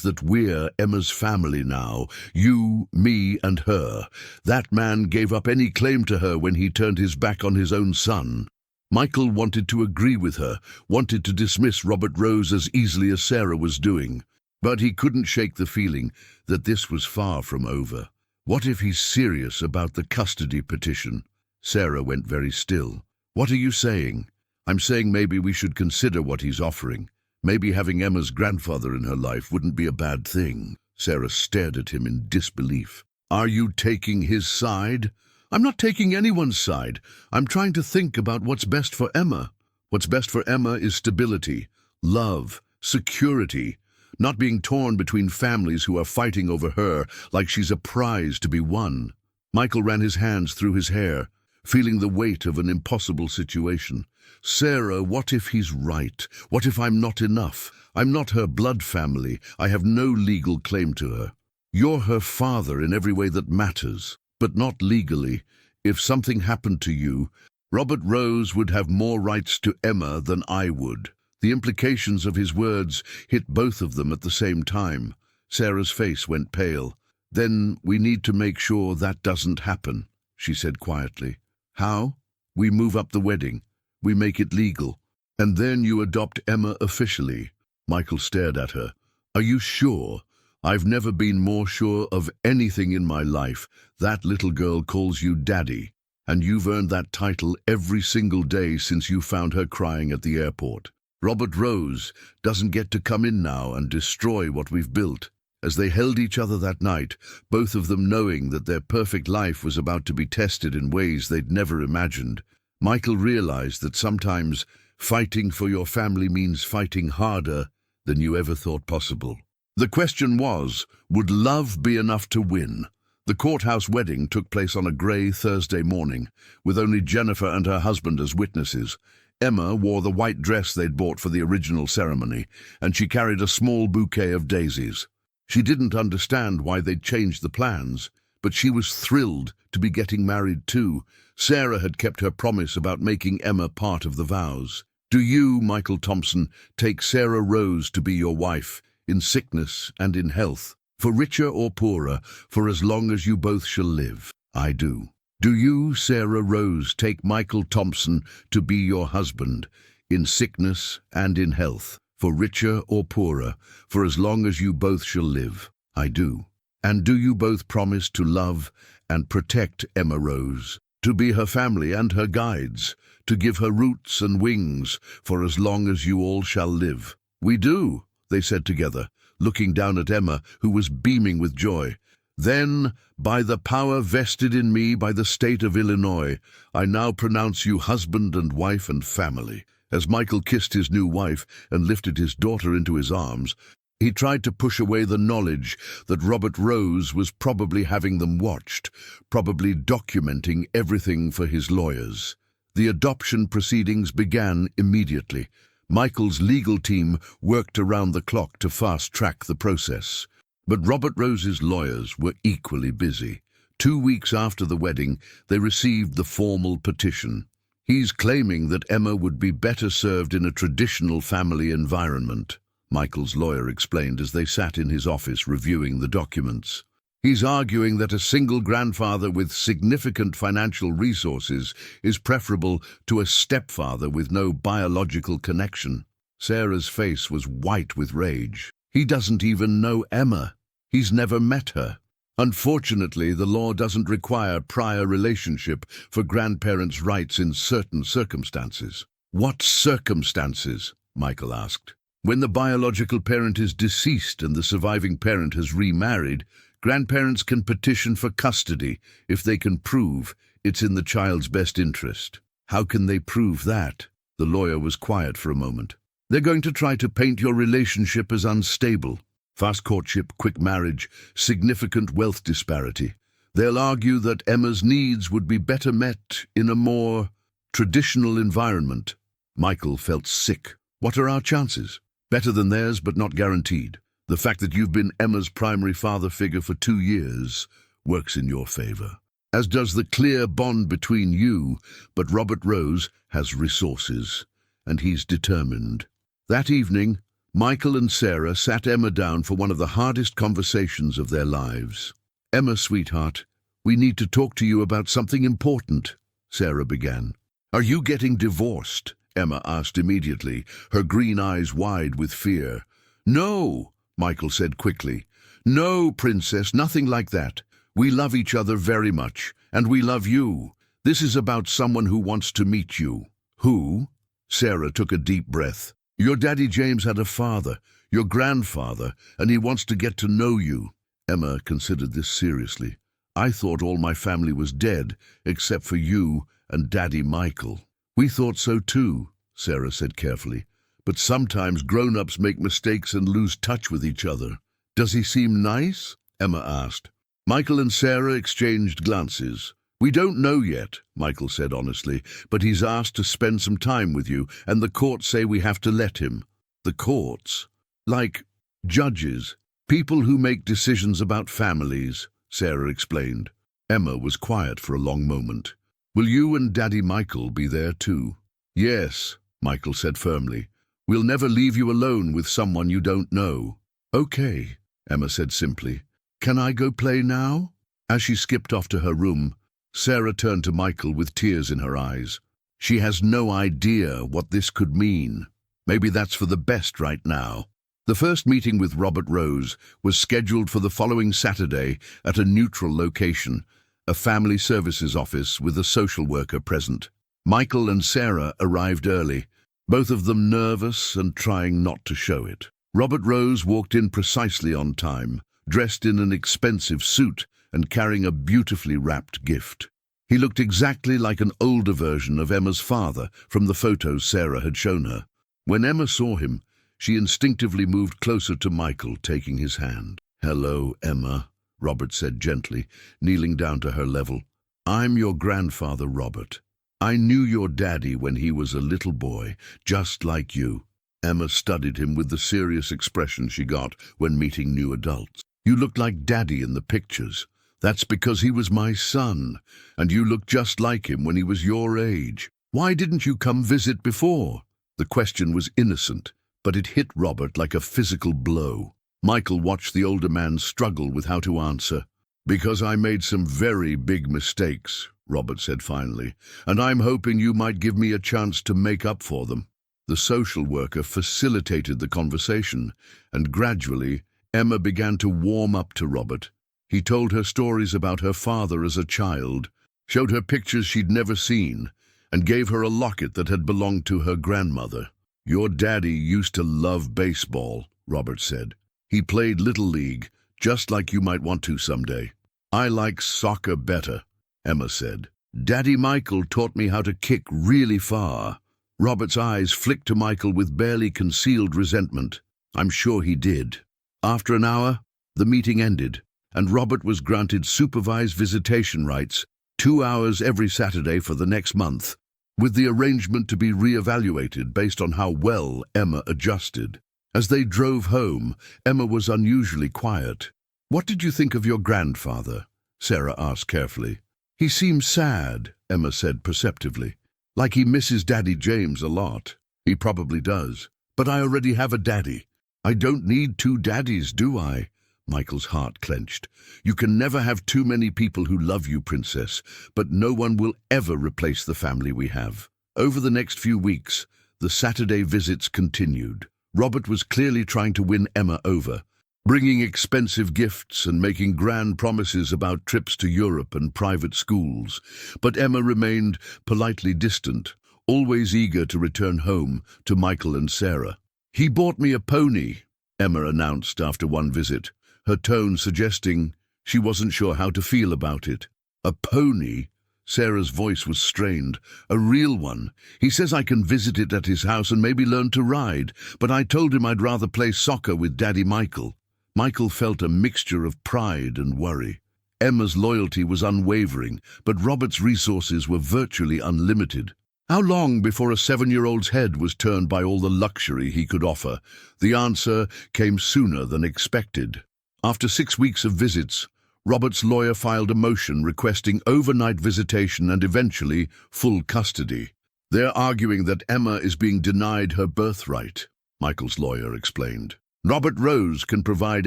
that we're Emma's family now. You, me, and her. That man gave up any claim to her when he turned his back on his own son." Michael wanted to agree with her, wanted to dismiss Robert Rose as easily as Sarah was doing. But he couldn't shake the feeling that this was far from over. What if he's serious about the custody petition? Sarah went very still. "What are you saying?" "I'm saying maybe we should consider what he's offering. Maybe having Emma's grandfather in her life wouldn't be a bad thing." Sarah stared at him in disbelief. "Are you taking his side?" "I'm not taking anyone's side. I'm trying to think about what's best for Emma. What's best for Emma is stability, love, security, not being torn between families who are fighting over her like she's a prize to be won." Michael ran his hands through his hair, feeling the weight of an impossible situation. "Sarah, what if he's right? What if I'm not enough? I'm not her blood family. I have no legal claim to her. You're her father in every way that matters, but not legally. If something happened to you, Robert Rose would have more rights to Emma than I would." The implications of his words hit both of them at the same time. Sarah's face went pale. "Then we need to make sure that doesn't happen," she said quietly. "How?" "We move up the wedding. We make it legal. And then you adopt Emma officially." Michael stared at her. "Are you sure? I've never been more sure of anything in my life. That little girl calls you Daddy, and you've earned that title every single day since you found her crying at the airport. Robert Rose doesn't get to come in now and destroy what we've built." As they held each other that night, both of them knowing that their perfect life was about to be tested in ways they'd never imagined, Michael realized that sometimes fighting for your family means fighting harder than you ever thought possible. The question was, would love be enough to win? The courthouse wedding took place on a grey Thursday morning, with only Jennifer and her husband as witnesses. Emma wore the white dress they'd bought for the original ceremony, and she carried a small bouquet of daisies. She didn't understand why they'd changed the plans, but she was thrilled to be getting married too. Sarah had kept her promise about making Emma part of the vows. "Do you, Michael Thompson, take Sarah Rose to be your wife, in sickness and in health, for richer or poorer, for as long as you both shall live?" "I do." "Do you, Sarah Rose, take Michael Thompson to be your husband, in sickness and in health, for richer or poorer, for as long as you both shall live?" "I do." "And do you both promise to love and protect Emma Rose, to be her family and her guides, to give her roots and wings, for as long as you all shall live?" "We do," they said together, looking down at Emma, who was beaming with joy. "Then, by the power vested in me by the state of Illinois, I now pronounce you husband and wife and family." As Michael kissed his new wife and lifted his daughter into his arms, he tried to push away the knowledge that Robert Rose was probably having them watched, probably documenting everything for his lawyers. The adoption proceedings began immediately. Michael's legal team worked around the clock to fast-track the process. But Robert Rose's lawyers were equally busy. 2 weeks after the wedding, they received the formal petition. "He's claiming that Emma would be better served in a traditional family environment," Michael's lawyer explained as they sat in his office reviewing the documents. "He's arguing that a single grandfather with significant financial resources is preferable to a stepfather with no biological connection." Sarah's face was white with rage. "He doesn't even know Emma. He's never met her. Unfortunately, the law doesn't require prior relationship for grandparents' rights in certain circumstances." "What circumstances?" Michael asked. "When the biological parent is deceased and the surviving parent has remarried, grandparents can petition for custody if they can prove it's in the child's best interest." "How can they prove that?" The lawyer was quiet for a moment. "They're going to try to paint your relationship as unstable. Fast courtship, quick marriage, significant wealth disparity. They'll argue that Emma's needs would be better met in a more traditional environment." Michael felt sick. "What are our chances?" "Better than theirs, but not guaranteed. The fact that you've been Emma's primary father figure for 2 years works in your favor, as does the clear bond between you, but Robert Rose has resources, and he's determined." That evening, Michael and Sarah sat Emma down for one of the hardest conversations of their lives. "Emma, sweetheart, we need to talk to you about something important," Sarah began. "Are you getting divorced?" Emma asked immediately, her green eyes wide with fear. "No," Michael said quickly. "No, princess, nothing like that. We love each other very much, and we love you. This is about someone who wants to meet you." "Who?" Sarah took a deep breath. "Your daddy James had a father, your grandfather, and he wants to get to know you." Emma considered this seriously. "I thought all my family was dead, except for you and Daddy Michael." "We thought so too," Sarah said carefully. "But sometimes grown-ups make mistakes and lose touch with each other." "Does he seem nice?" Emma asked. Michael and Sarah exchanged glances. "We don't know yet," Michael said honestly, "but he's asked to spend some time with you, and the courts say we have to let him." "The courts?" "Like judges, people who make decisions about families," Sarah explained. Emma was quiet for a long moment. "Will you and Daddy Michael be there too?" "Yes," Michael said firmly. "We'll never leave you alone with someone you don't know." "Okay," Emma said simply. "Can I go play now?" As she skipped off to her room, Sarah turned to Michael with tears in her eyes. She has no idea what this could mean. Maybe that's for the best right now. The first meeting with Robert Rose was scheduled for the following Saturday at a neutral location, a family services office with a social worker present. Michael and Sarah arrived early, both of them nervous and trying not to show it. Robert Rose walked in precisely on time, dressed in an expensive suit and carrying a beautifully wrapped gift. He looked exactly like an older version of Emma's father from the photos Sarah had shown her. When Emma saw him, she instinctively moved closer to Michael, taking his hand. "Hello, Emma," Robert said gently, kneeling down to her level. "I'm your grandfather, Robert. I knew your daddy when he was a little boy, just like you." Emma studied him with the serious expression she got when meeting new adults. "You look like Daddy in the pictures. That's because he was my son, and you look just like him when he was your age. Why didn't you come visit before?" The question was innocent, but it hit Robert like a physical blow. Michael watched the older man struggle with how to answer. "Because I made some very big mistakes," Robert said finally, "and I'm hoping you might give me a chance to make up for them." The social worker facilitated the conversation, and gradually Emma began to warm up to Robert. He told her stories about her father as a child, showed her pictures she'd never seen, and gave her a locket that had belonged to her grandmother. "Your daddy used to love baseball," Robert said. "He played Little League, just like you might want to someday." "I like soccer better," Emma said. "Daddy Michael taught me how to kick really far." Robert's eyes flicked to Michael with barely concealed resentment. "I'm sure he did." After an hour, the meeting ended, and Robert was granted supervised visitation rights, 2 hours every Saturday for the next month, with the arrangement to be re-evaluated based on how well Emma adjusted. As they drove home, Emma was unusually quiet. "What did you think of your grandfather?" Sarah asked carefully. "He seems sad," Emma said perceptively. "Like he misses Daddy James a lot." "He probably does. But I already have a daddy. I don't need 2 daddies, do I?" Michael's heart clenched. "You can never have too many people who love you, Princess, but no one will ever replace the family we have." Over the next few weeks, the Saturday visits continued. Robert was clearly trying to win Emma over, bringing expensive gifts and making grand promises about trips to Europe and private schools. But Emma remained politely distant, always eager to return home to Michael and Sarah. "He bought me a pony," Emma announced after one visit, her tone suggesting she wasn't sure how to feel about it. "A pony?" Sarah's voice was strained. "A real one. He says I can visit it at his house and maybe learn to ride, but I told him I'd rather play soccer with Daddy Michael." Michael felt a mixture of pride and worry. Emma's loyalty was unwavering, but Robert's resources were virtually unlimited. How long before a 7-year-old's head was turned by all the luxury he could offer? The answer came sooner than expected. After 6 weeks of visits, Robert's lawyer filed a motion requesting overnight visitation and eventually full custody. "They're arguing that Emma is being denied her birthright," Michael's lawyer explained. "Robert Rose can provide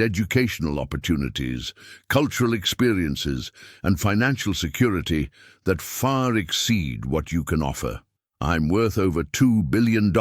educational opportunities, cultural experiences, and financial security that far exceed what you can offer." "I'm worth over $2 billion,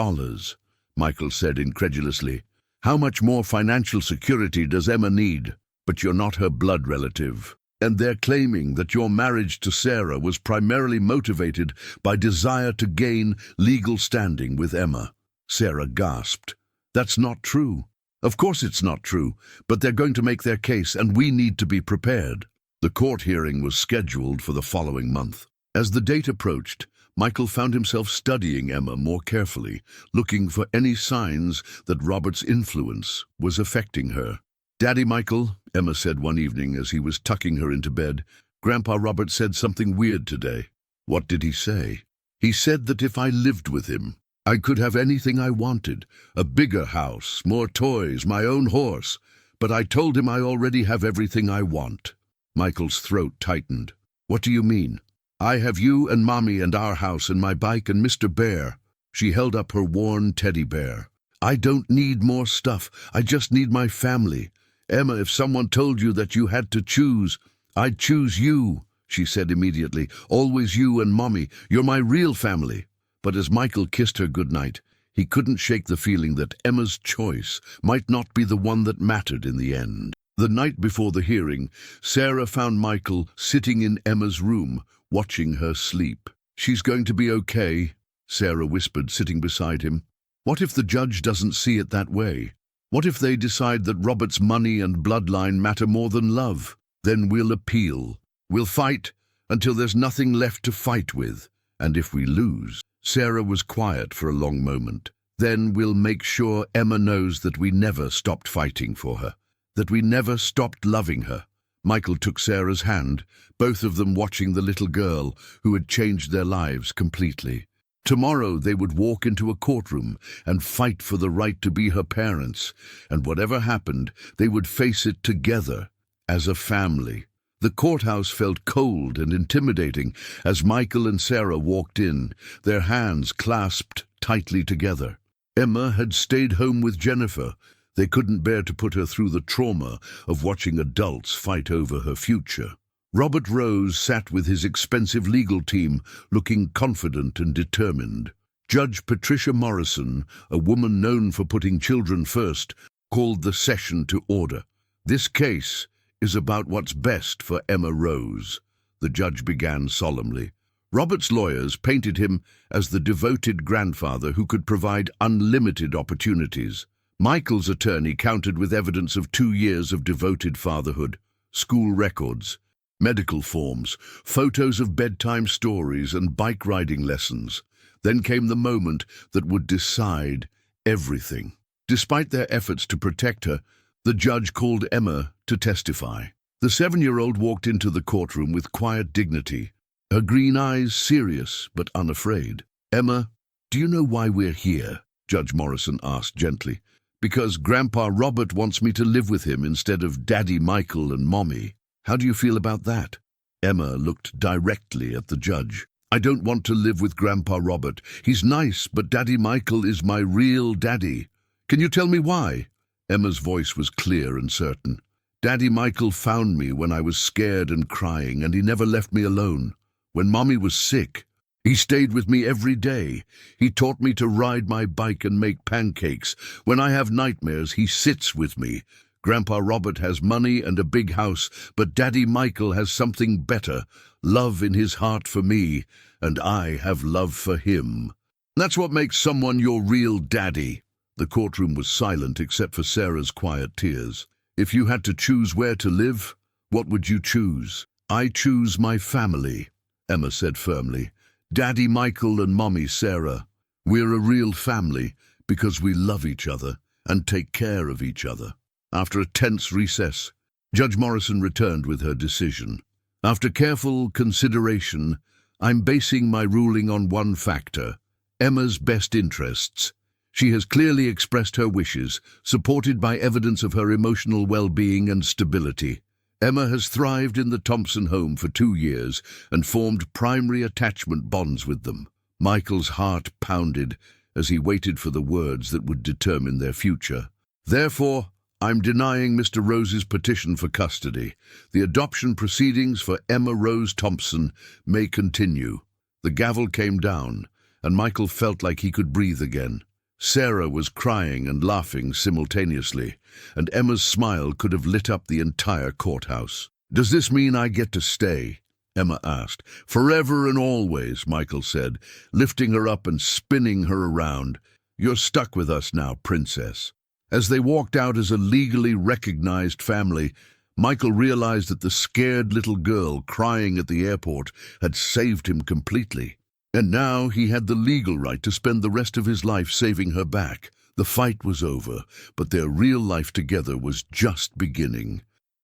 Michael said incredulously. "How much more financial security does Emma need? But you're not her blood relative. And they're claiming that your marriage to Sarah was primarily motivated by desire to gain legal standing with Emma." Sarah gasped. "That's not true." "Of course it's not true, but they're going to make their case, and we need to be prepared." The court hearing was scheduled for the following month. As the date approached, Michael found himself studying Emma more carefully, looking for any signs that Robert's influence was affecting her. "Daddy Michael," Emma said one evening as he was tucking her into bed, "Grandpa Robert said something weird today." "What did he say?" "He said that if I lived with him, I could have anything I wanted, a bigger house, more toys, my own horse. But I told him I already have everything I want." Michael's throat tightened. "What do you mean?" "I have you and Mommy and our house and my bike and Mr. Bear." She held up her worn teddy bear. "I don't need more stuff. I just need my family. Emma, if someone told you that you had to choose, I'd choose you," she said immediately. "Always you and Mommy. You're my real family." But as Michael kissed her goodnight, He couldn't shake the feeling that Emma's choice might not be the one that mattered in the end. The night before the hearing, Sarah found Michael sitting in Emma's room, watching her sleep. "She's going to be okay," Sarah whispered, sitting beside him. "What if the judge doesn't see it that way? What if they decide that Robert's money and bloodline matter more than love? Then we'll appeal. We'll fight until there's nothing left to fight with. And if we lose—" Sarah was quiet for a long moment. "Then we'll make sure Emma knows that we never stopped fighting for her, that we never stopped loving her." Michael took Sarah's hand, both of them watching the little girl who had changed their lives completely. Tomorrow they would walk into a courtroom and fight for the right to be her parents, and whatever happened, they would face it together, as a family. The courthouse felt cold and intimidating as Michael and Sarah walked in, their hands clasped tightly together. Emma had stayed home with Jennifer. They couldn't bear to put her through the trauma of watching adults fight over her future. Robert Rose sat with his expensive legal team, looking confident and determined. Judge Patricia Morrison, a woman known for putting children first, called the session to order. "This case is about what's best for Emma Rose," the judge began solemnly. Robert's lawyers painted him as the devoted grandfather who could provide unlimited opportunities. Michael's attorney countered with evidence of 2 years of devoted fatherhood, school records, medical forms, photos of bedtime stories and bike riding lessons. Then came the moment that would decide everything. Despite their efforts to protect her, the judge called Emma to testify. The 7-year-old walked into the courtroom with quiet dignity, her green eyes serious but unafraid. "Emma, do you know why we're here?" Judge Morrison asked gently. "Because Grandpa Robert wants me to live with him instead of Daddy Michael and Mommy. How do you feel about that?" Emma looked directly at the judge. "I don't want to live with Grandpa Robert. He's nice, but Daddy Michael is my real daddy. Can you tell me why?" Emma's voice was clear and certain. "Daddy Michael found me when I was scared and crying, and he never left me alone. When Mommy was sick, he stayed with me every day. He taught me to ride my bike and make pancakes. When I have nightmares, he sits with me. Grandpa Robert has money and a big house, but Daddy Michael has something better, love in his heart for me, and I have love for him. That's what makes someone your real daddy." The courtroom was silent except for Sarah's quiet tears. "If you had to choose where to live, what would you choose?" "I choose my family," Emma said firmly. "Daddy Michael and Mommy Sarah. We're a real family because we love each other and take care of each other." After a tense recess, Judge Morrison returned with her decision. "After careful consideration, I'm basing my ruling on one factor: Emma's best interests. She has clearly expressed her wishes, supported by evidence of her emotional well-being and stability. Emma has thrived in the Thompson home for 2 years and formed primary attachment bonds with them." Michael's heart pounded as he waited for the words that would determine their future. "Therefore, I'm denying Mr. Rose's petition for custody. The adoption proceedings for Emma Rose Thompson may continue." The gavel came down, and Michael felt like he could breathe again. Sarah was crying and laughing simultaneously, and Emma's smile could have lit up the entire courthouse. "Does this mean I get to stay?" Emma asked. "Forever and always," Michael said, lifting her up and spinning her around. "You're stuck with us now, princess." As they walked out as a legally recognized family, Michael realized that the scared little girl crying at the airport had saved him completely. And now he had the legal right to spend the rest of his life saving her back. The fight was over, but their real life together was just beginning.